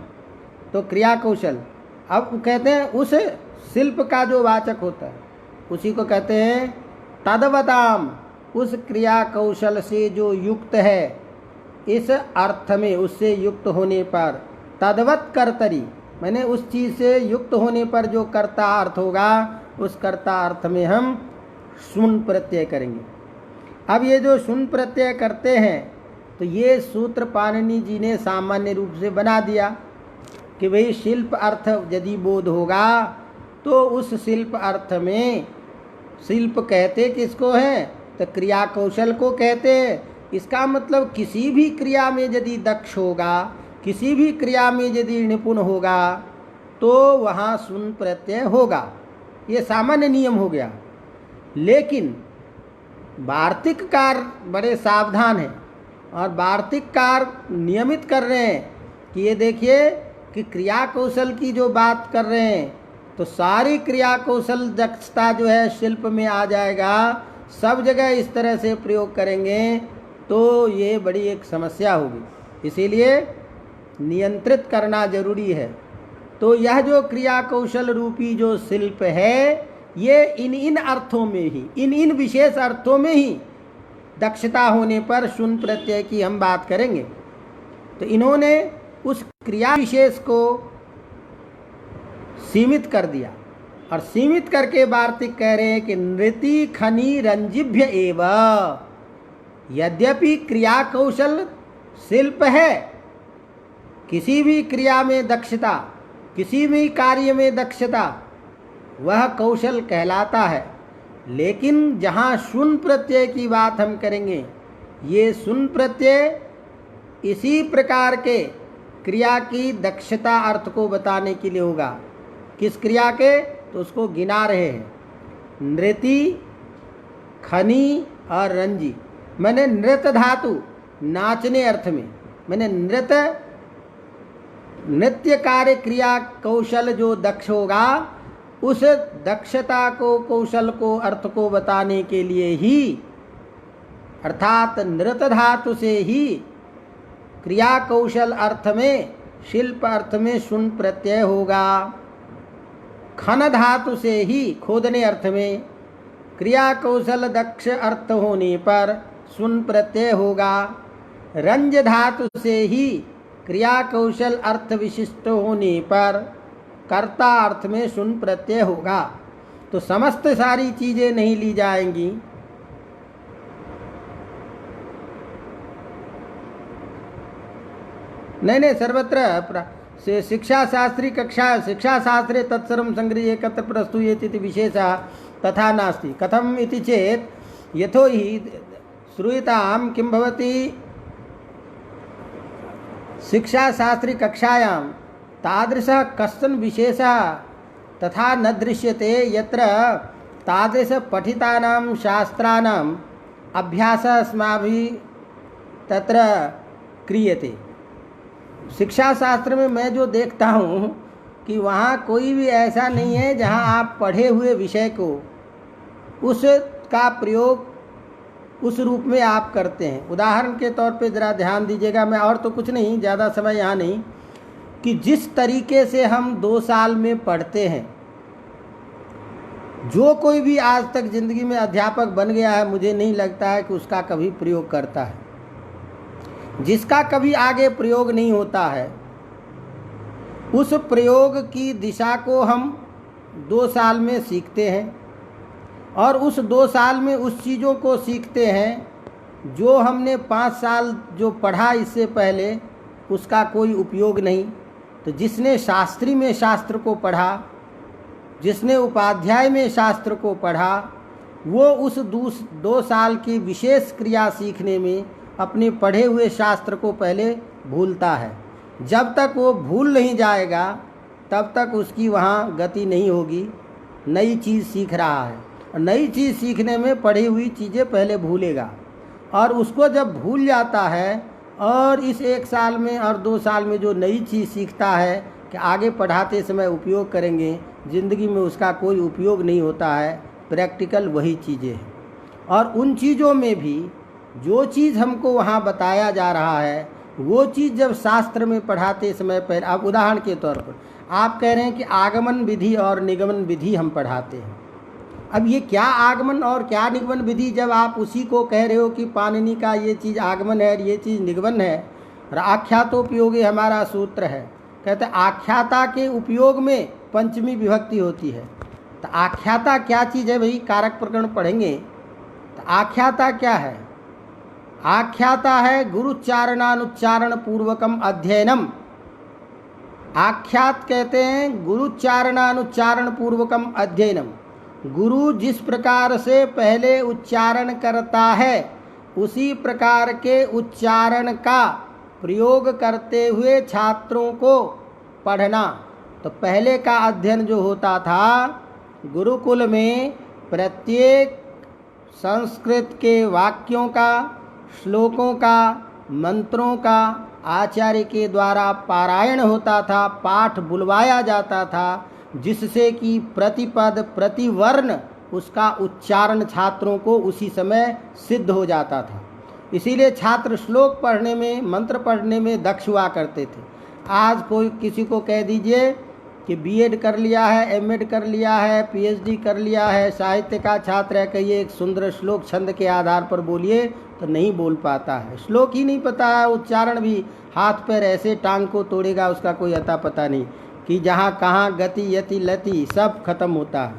तो क्रिया कौशल। अब कहते हैं उस शिल्प का जो वाचक होता है उसी को कहते हैं तदवताम, उस क्रिया कौशल से जो युक्त है, इस अर्थ में उससे युक्त होने पर तदवत कर्तरी, मैंने उस चीज़ से युक्त होने पर जो कर्ता अर्थ होगा, उस कर्ता अर्थ में हम शुन प्रत्यय करेंगे। अब ये जो शुन प्रत्यय करते हैं, तो ये सूत्र पाणिनि जी ने सामान्य रूप से बना दिया कि भाई शिल्प अर्थ यदि बोध होगा तो उस शिल्प अर्थ में, शिल्प कहते किसको हैं? तो क्रिया कौशल को कहते हैं। इसका मतलब किसी भी क्रिया में यदि दक्ष होगा, किसी भी क्रिया में यदि निपुण होगा, तो वहाँ शुन प्रत्यय होगा। ये सामान्य नियम हो गया। लेकिन वार्तिककार बड़े सावधान हैं और वार्तिककार नियमित कर रहे हैं कि ये देखिए कि क्रिया कौशल की जो बात कर रहे हैं, तो सारी क्रिया कौशल दक्षता जो है शिल्प में आ जाएगा। सब जगह इस तरह से प्रयोग करेंगे तो ये बड़ी एक समस्या होगी। इसीलिए नियंत्रित करना जरूरी है। तो यह जो क्रिया कौशल रूपी जो शिल्प है, ये इन अर्थों में ही, इन विशेष अर्थों में ही दक्षता होने पर शुन प्रत्यय की हम बात करेंगे। तो इन्होंने उस क्रिया विशेष को सीमित कर दिया, और सीमित करके वार्तिक कह रहे हैं कि नृति खनि रंजिभ्य एव, यद्यपि क्रिया कौशल शिल्प है, किसी भी क्रिया में दक्षता, किसी भी कार्य में दक्षता, वह कौशल कहलाता है। लेकिन जहाँ शुन प्रत्यय की बात हम करेंगे, ये शुन प्रत्यय इसी प्रकार के क्रिया की दक्षता अर्थ को बताने के लिए होगा। किस क्रिया के? तो उसको गिना रहे हैं, नृति, खनी और रंजी। मैंने नृत्य धातु नाचने अर्थ में, मैंने नृत्य कार्य क्रिया कौशल जो दक्ष होगा, उस दक्षता को, कौशल को, अर्थ को बताने के लिए ही, अर्थात नृत्य धातु से ही क्रिया कौशल अर्थ में, शिल्प अर्थ में शुन प्रत्यय होगा। खन धातु से ही, खोदने अर्थ में, क्रिया कौशल दक्ष अर्थ होने पर शुन प्रत्यय होगा। रंज धातु से ही क्रिया कौशल अर्थ विशिष्ट होने पर कर्ता अर्थ में शुन प्रत्यय होगा। तो समस्त सारी चीजें नहीं ली जाएंगी। नहीं, सर्वत्र शिक्षा शास्त्री कक्षा, शिक्षा शास्त्रे तत्सर्वं संगृह्य एकत्र प्रस्तूयेति इति विशेषः तथा नास्ति। कथम इति चेत् यतो हि श्रूयतां किं भवति, शिक्षा शास्त्री कक्षायां तादृशः कश्चन विशेषः तथा न दृश्यते यत्र तादृश पठितानां शास्त्राणाम् अभ्यासः अस्माभिः तत्र क्रियते। शिक्षा शास्त्र में मैं जो देखता हूँ कि वहाँ कोई भी ऐसा नहीं है जहाँ आप पढ़े हुए विषय को, उसका प्रयोग उस रूप में आप करते हैं। उदाहरण के तौर पे ज़रा ध्यान दीजिएगा, मैं और तो कुछ नहीं, ज़्यादा समय यहाँ नहीं, कि जिस तरीके से हम 2 साल में पढ़ते हैं, जो कोई भी आज तक ज़िंदगी में अध्यापक बन गया है, मुझे नहीं लगता है कि उसका कभी प्रयोग करता है। जिसका कभी आगे प्रयोग नहीं होता है, उस प्रयोग की दिशा को हम 2 साल में सीखते हैं, और उस 2 साल में उस चीज़ों को सीखते हैं जो हमने 5 साल जो पढ़ा इससे पहले, उसका कोई उपयोग नहीं। तो जिसने शास्त्री में शास्त्र को पढ़ा, जिसने उपाध्याय में शास्त्र को पढ़ा, वो उस 2 साल की विशेष क्रिया सीखने में अपने पढ़े हुए शास्त्र को पहले भूलता है। जब तक वो भूल नहीं जाएगा तब तक उसकी वहाँ गति नहीं होगी। नई चीज़ सीख रहा है, और नई चीज़ सीखने में पढ़ी हुई चीज़ें पहले भूलेगा, और उसको जब भूल जाता है, और इस 1 साल में और 2 साल में जो नई चीज़ सीखता है कि आगे पढ़ाते समय उपयोग करेंगे, ज़िंदगी में उसका कोई उपयोग नहीं होता है। प्रैक्टिकल वही चीज़ें हैं, और उन चीज़ों में भी जो चीज़ हमको वहाँ बताया जा रहा है, वो चीज़ जब शास्त्र में पढ़ाते समय पहले, आप उदाहरण के तौर पर आप कह रहे हैं कि आगमन विधि और निगमन विधि हम पढ़ाते हैं। अब ये क्या आगमन और क्या निगमन विधि, जब आप उसी को कह रहे हो कि पाणिनि का ये चीज़ आगमन है और ये चीज़ निगमन है, और आख्यातोपयोगी हमारा सूत्र है। कहते हैं आख्याता के उपयोग में पंचमी विभक्ति होती है। तो आख्याता क्या चीज़ है भाई? कारक प्रकरण पढ़ेंगे तो आख्याता क्या है? आख्याता है गुरुच्चारणानुच्चारण पूर्वकम अध्ययनम। आख्यात कहते हैं गुरुच्चारणानुच्चारण पूर्वकम अध्ययनम। गुरु जिस प्रकार से पहले उच्चारण करता है, उसी प्रकार के उच्चारण का प्रयोग करते हुए छात्रों को पढ़ना। तो पहले का अध्ययन जो होता था गुरुकुल में, प्रत्येक संस्कृत के वाक्यों का, श्लोकों का, मंत्रों का आचार्य के द्वारा पारायण होता था, पाठ बुलवाया जाता था, जिससे कि प्रतिपद प्रतिवर्ण उसका उच्चारण छात्रों को उसी समय सिद्ध हो जाता था। इसीलिए छात्र श्लोक पढ़ने में, मंत्र पढ़ने में दक्ष हुआ करते थे। आज कोई किसी को कह दीजिए कि बीएड कर लिया है, एमएड कर लिया है, पीएचडी कर लिया है, साहित्य का छात्र है, कहिए एक सुंदर श्लोक छंद के आधार पर बोलिए तो नहीं बोल पाता है। श्लोक ही नहीं पता है, उच्चारण भी हाथ पैर ऐसे टांग को तोड़ेगा, उसका कोई अता पता नहीं कि जहाँ कहाँ गति यति लति सब खत्म होता है।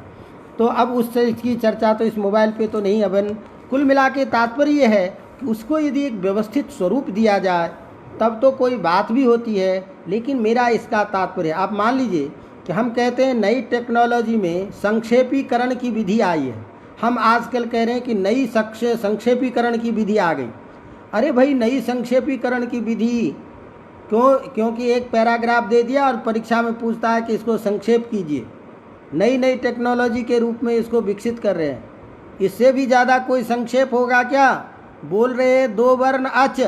तो अब उस इसकी चर्चा तो इस मोबाइल पे तो नहीं। अब कुल मिला के तात्पर्य है कि उसको यदि एक व्यवस्थित स्वरूप दिया जाए तब तो कोई बात भी होती है। लेकिन मेरा इसका तात्पर्य, आप मान लीजिए कि हम कहते हैं नई टेक्नोलॉजी में संक्षेपीकरण की विधि आई है, हम आजकल कह रहे हैं कि नई संक्षेपीकरण की विधि आ गई। अरे भाई, नई संक्षेपीकरण की विधि क्योंकि एक पैराग्राफ दे दिया और परीक्षा में पूछता है कि इसको संक्षेप कीजिए। नई नई टेक्नोलॉजी के रूप में इसको विकसित कर रहे हैं। इससे भी ज़्यादा कोई संक्षेप होगा क्या? बोल रहे हैं 2 वर्ण अच,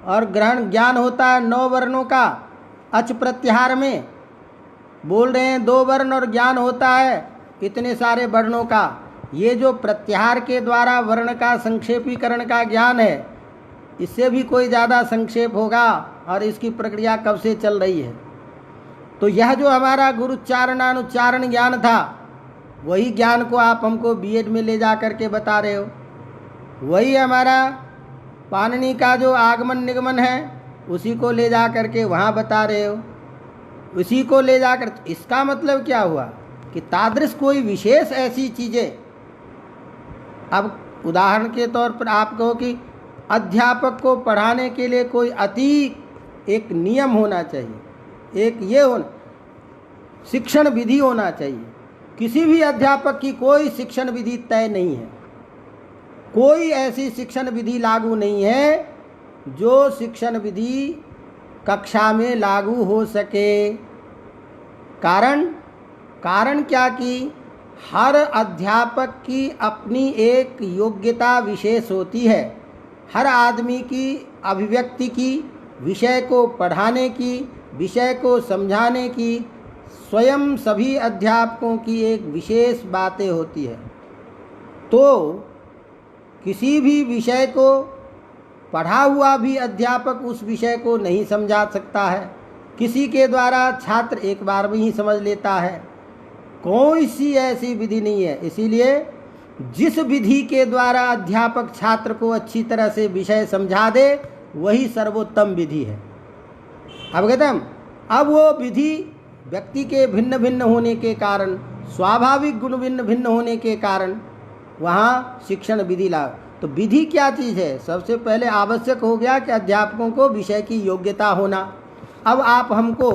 और ग्रहण ज्ञान होता है 9 वर्णों का अच प्रत्याहार में। बोल रहे हैं 2 वर्ण और ज्ञान होता है इतने सारे वर्णों का। ये जो प्रत्याहार के द्वारा वर्ण का संक्षेपीकरण का ज्ञान है, इससे भी कोई ज़्यादा संक्षेप होगा? और इसकी प्रक्रिया कब से चल रही है? तो यह जो हमारा गुरुच्चारणानुच्चारण ज्ञान था, वही ज्ञान को आप हमको बीएड में ले जा करके बता रहे हो। वही हमारा पाणिनि का जो आगमन निगमन है, उसी को ले जा करके वहाँ बता रहे हो, उसी को ले जाकर। इसका मतलब क्या हुआ कि तादृश कोई विशेष ऐसी चीज़ें, अब उदाहरण के तौर पर आप कहो कि अध्यापक को पढ़ाने के लिए कोई अति एक नियम होना चाहिए, एक ये होना, शिक्षण विधि होना चाहिए। किसी भी अध्यापक की कोई शिक्षण विधि तय नहीं है, कोई ऐसी शिक्षण विधि लागू नहीं है जो शिक्षण विधि कक्षा में लागू हो सके। कारण क्या कि हर अध्यापक की अपनी एक योग्यता विशेष होती है। हर आदमी की अभिव्यक्ति की, विषय को पढ़ाने की, विषय को समझाने की, स्वयं सभी अध्यापकों की एक विशेष बातें होती है। तो किसी भी विषय को पढ़ा हुआ भी अध्यापक उस विषय को नहीं समझा सकता है। किसी के द्वारा छात्र एक बार में ही समझ लेता है। कोई सी ऐसी विधि नहीं है। इसीलिए जिस विधि के द्वारा अध्यापक छात्र को अच्छी तरह से विषय समझा दे, वही सर्वोत्तम विधि है। अब वो विधि व्यक्ति के भिन्न भिन्न होने के कारण, स्वाभाविक गुण भिन्न भिन्न होने के कारण वहाँ शिक्षण विधि ला। तो विधि क्या चीज़ है? सबसे पहले आवश्यक हो गया कि अध्यापकों को विषय की योग्यता होना। अब आप हमको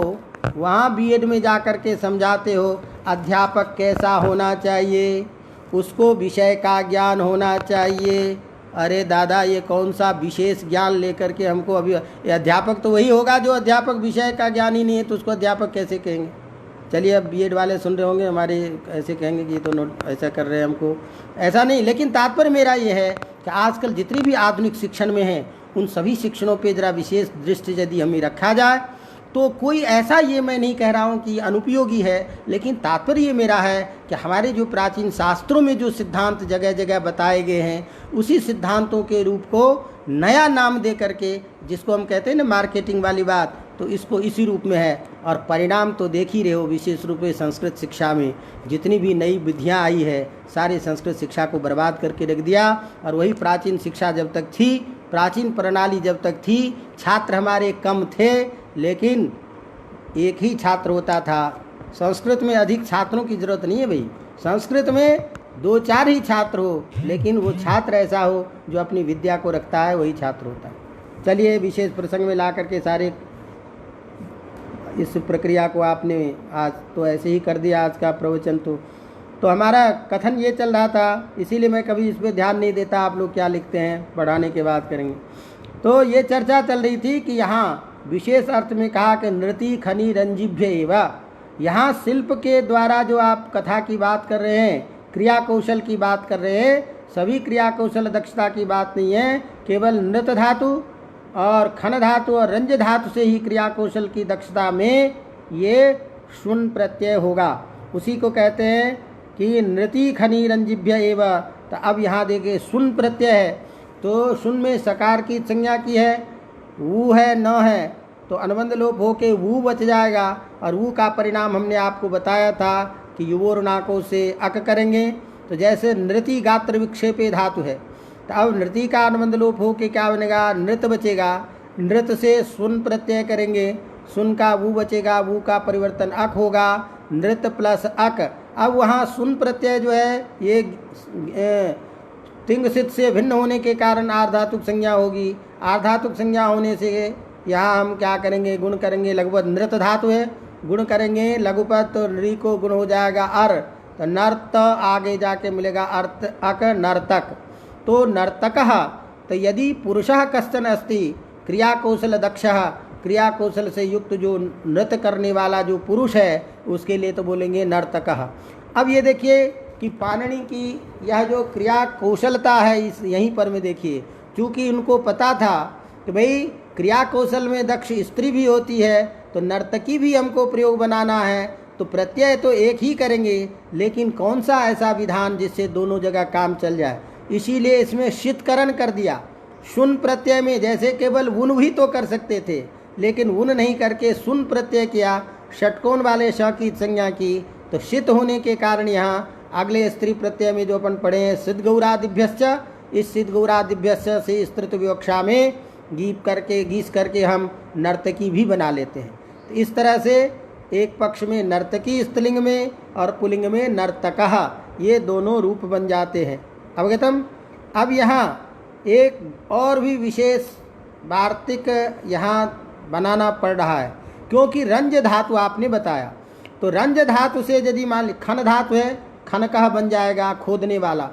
वहाँ बीएड में जा कर के समझाते हो अध्यापक कैसा होना चाहिए, उसको विषय का ज्ञान होना चाहिए। अरे दादा, ये कौन सा विशेष ज्ञान लेकर के हमको अभी, अध्यापक तो वही होगा जो अध्यापक विषय का ज्ञान ही नहीं है, तो उसको अध्यापक कैसे कहेंगे? चलिए, अब बीएड वाले सुन रहे होंगे हमारे, ऐसे कहेंगे कि ये तो नोट ऐसा कर रहे हैं हमको। ऐसा नहीं, लेकिन तात्पर्य मेरा ये है कि आजकल जितनी भी आधुनिक शिक्षण में हैं, उन सभी शिक्षणों पे ज़रा विशेष दृष्टि यदि हमें रखा जाए, तो कोई ऐसा ये मैं नहीं कह रहा हूँ कि अनुपयोगी है, लेकिन तात्पर्य ये मेरा है कि हमारे जो प्राचीन शास्त्रों में जो सिद्धांत जगह जगह बताए गए हैं, उसी सिद्धांतों के रूप को नया नाम दे करके, जिसको हम कहते हैं ना मार्केटिंग वाली बात, तो इसको इसी रूप में है। और परिणाम तो देख ही रहे हो, विशेष रूप से संस्कृत शिक्षा में जितनी भी नई विधियाँ आई है, सारे संस्कृत शिक्षा को बर्बाद करके रख दिया। और वही प्राचीन शिक्षा जब तक थी, प्राचीन प्रणाली जब तक थी, छात्र हमारे कम थे, लेकिन एक ही छात्र होता था। संस्कृत में अधिक छात्रों की ज़रूरत नहीं है भाई। संस्कृत में 2-4 ही छात्र हो, लेकिन वो छात्र ऐसा हो जो अपनी विद्या को रखता है, वही छात्र होता है। चलिए, विशेष प्रसंग में ला करके सारे इस प्रक्रिया को आपने आज तो ऐसे ही कर दिया। आज का प्रवचन तो हमारा कथन ये चल रहा था, इसीलिए मैं कभी इस पर ध्यान नहीं देता आप लोग क्या लिखते हैं, पढ़ाने के बाद करेंगे। तो ये चर्चा चल रही थी कि यहाँ विशेष अर्थ में कहा कि नृति खनि रंजिभ्य एवं, यहाँ शिल्प के द्वारा जो आप कथा की बात कर रहे हैं, क्रिया कौशल की बात कर रहे हैं, सभी क्रिया कौशल दक्षता की बात नहीं है। केवल नृत धातु और खन धातु और रंज धातु से ही क्रिया कौशल की दक्षता में ये शुन प्रत्यय होगा। उसी को कहते हैं कि नृति खनि रंजिभ्य एवं। तो अब यहाँ देखिए शुन प्रत्यय है, तो शुन में सकार की संज्ञा की है, वू है न है, तो अनुबंध लोप होके वू बच जाएगा। और वू का परिणाम हमने आपको बताया था कि युवोर्नाकों से अक करेंगे। तो जैसे नृति गात्र विक्षेपे धातु है, तो अब नृति का अनुबंध लोप होके क्या बनेगा? नृत बचेगा। नृत से सुन प्रत्यय करेंगे, सुन का वू बचेगा, वू का परिवर्तन अक होगा, नृत प्लस अक। अब वहाँ सुन प्रत्यय जो है ये तिंग से भिन्न होने के कारण आर्धातुक संज्ञा होगी। आर्धातुक संज्ञा होने से यहाँ हम क्या करेंगे? गुण करेंगे। लघुपद नृत धातु है, गुण करेंगे लघुपद, तो नृ को गुण हो जाएगा अर। तो नर्त आगे जाके मिलेगा अर्थ अक नर्तक। तो नर्तकः, तो यदि पुरुषः कश्चन अस्ति क्रियाकौशल दक्षः, क्रिया कौशल से युक्त जो नृत्य करने वाला जो पुरुष है उसके लिए तो बोलेंगे नर्तकः। अब ये देखिए कि पाणिनि की यह जो क्रिया कौशलता है इस यहीं पर में देखिए, चूँकि उनको पता था कि भाई क्रिया कौशल में दक्ष स्त्री भी होती है तो नर्तकी भी हमको प्रयोग बनाना है, तो प्रत्यय तो एक ही करेंगे, लेकिन कौन सा ऐसा विधान जिससे दोनों जगह काम चल जाए, इसीलिए इसमें शीतकरण कर दिया। शुन प्रत्यय में जैसे केवल उन भी तो कर सकते थे, लेकिन उन नहीं करके सुन प्रत्यय किया, षटकोण वाले श की संज्ञा की, तो शीत होने के कारण यहाँ अगले स्त्री प्रत्यय में जो अपन पढ़े हैं सिद्ध गौरादिभ्यश्च, इस सिद्ध गौरादिभ्यश्च से स्त्रीत्व विवक्षा में गीस करके हम नर्तकी भी बना लेते हैं। तो इस तरह से एक पक्ष में नर्तकी स्त्रीलिंग में और पुल्लिंग में नर्तकः, ये दोनों रूप बन जाते हैं। अवगतम। अब यहाँ एक और भी विशेष वार्तिक यहाँ बनाना पड़ रहा है, क्योंकि रंज धातु आपने बताया, तो रंज धातु से यदि मान ली खन धातु है, खनकः बन जाएगा खोदने वाला।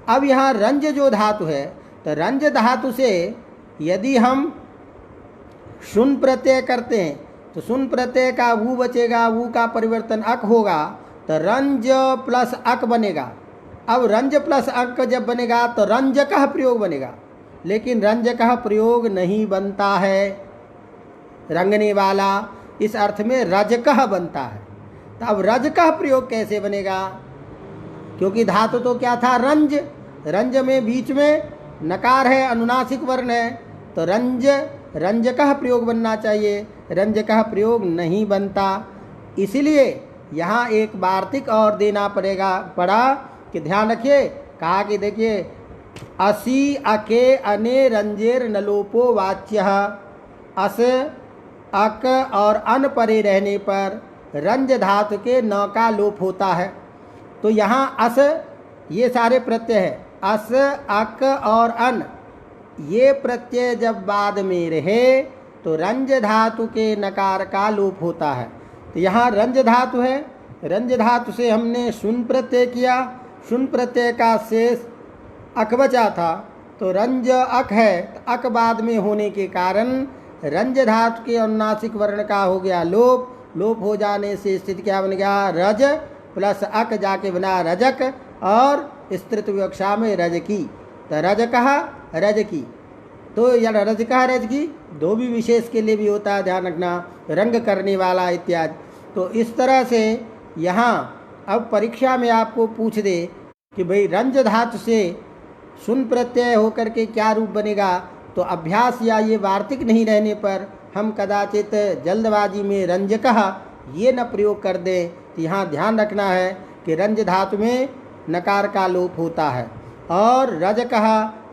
अब यहाँ रंज जो धातु है, तो रंज धातु से यदि हम शुन प्रत्यय करते हैं तो शुन प्रत्यय का वू बचेगा, वू का परिवर्तन अक होगा, तो रंज प्लस अक बनेगा। अब रंज प्लस अक जब बनेगा तो रंजकः प्रयोग बनेगा, लेकिन रंजकः प्रयोग नहीं बनता है, रंगने वाला, इस अर्थ में रजकः बनता है। तो अब रजकः प्रयोग कैसे बनेगा, क्योंकि धातु तो क्या था रंज, रंज में बीच में नकार है, अनुनासिक वर्ण है, तो रंजकः प्रयोग बनना चाहिए, रंजकः प्रयोग नहीं बनता। इसलिए यहाँ एक वार्तिक और देना पड़ा कि ध्यान रखिए, कहा कि देखिए असी अके अने रंजेर नलोपो वाच्यः, अस अक और अन परे रहने पर रंज धातु के न का लोप होता है। तो यहाँ अस ये सारे प्रत्यय है, अस अक और अन, ये प्रत्यय जब बाद में रहे तो रंज धातु के नकार का लोप होता है। तो यहाँ रंज धातु है, रंज धातु से हमने शुन प्रत्यय किया, शुन प्रत्यय का शेष अक बचा था, तो रंज अक है, तो अक बाद में होने के कारण रंज धातु के अनुनासिक वर्ण का हो गया लोप, लोप हो जाने से स्थिति क्या बन गया, रज प्लस अक जाके बना रजक, और स्त्रीत्व विवक्षा में रजकी, तो रजकः रजकी। तो यह रजकः रजकी दो भी विशेष के लिए भी होता है, ध्यान रखना, रंग करने वाला इत्यादि। तो इस तरह से यहाँ अब परीक्षा में आपको पूछ दे कि भाई रंज धातु से सुन प्रत्यय होकर के क्या रूप बनेगा, तो अभ्यास या ये वार्तिक नहीं रहने पर हम कदाचित जल्दबाजी में रंजकः ये न प्रयोग कर दें। तो यहाँ ध्यान रखना है कि रंज धातु में नकार का लोप होता है, और रजकः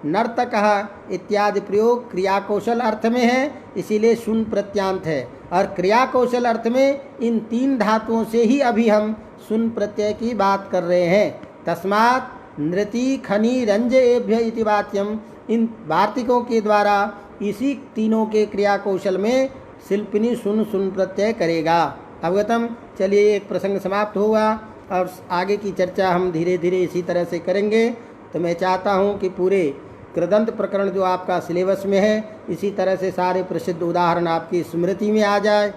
नर्तकः इत्यादि प्रयोग क्रिया कौशल अर्थ में है, इसीलिए शुन प्रत्यांत है, और क्रिया कौशल अर्थ में इन तीन धातुओं से ही अभी हम सुन प्रत्यय की बात कर रहे हैं। तस्मात् नृति खनि रंज एभ्य इति वाच्यम, इन वार्तिकों के द्वारा इसी तीनों के क्रिया कौशल में शिल्पिनी सुन प्रत्यय करेगा। अवगतम। चलिए एक प्रसंग समाप्त हुआ, और आगे की चर्चा हम धीरे धीरे इसी तरह से करेंगे। तो मैं चाहता हूँ कि पूरे कृदंत प्रकरण जो आपका सिलेबस में है, इसी तरह से सारे प्रसिद्ध उदाहरण आपकी स्मृति में आ जाए,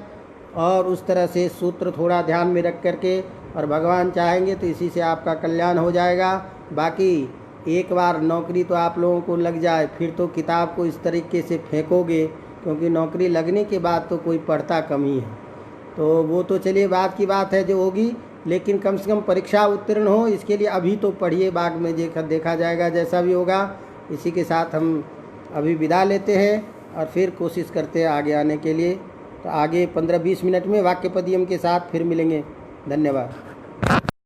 और उस तरह से सूत्र थोड़ा ध्यान में रख करके, और भगवान चाहेंगे तो इसी से आपका कल्याण हो जाएगा। बाकी एक बार नौकरी तो आप लोगों को लग जाए, फिर तो किताब को इस तरीके से फेंकोगे, क्योंकि नौकरी लगने के बाद तो कोई पढ़ता कम ही है। तो वो तो चलिए बाद की बात है जो होगी, लेकिन कम से कम परीक्षा उत्तीर्ण हो, इसके लिए अभी तो पढ़िए, बाद में देखा जाएगा जैसा भी होगा। इसी के साथ हम अभी विदा लेते हैं, और फिर कोशिश करते हैं आगे आने के लिए। तो आगे 15-20 मिनट में वाक्य पदियम के साथ फिर मिलेंगे। धन्यवाद।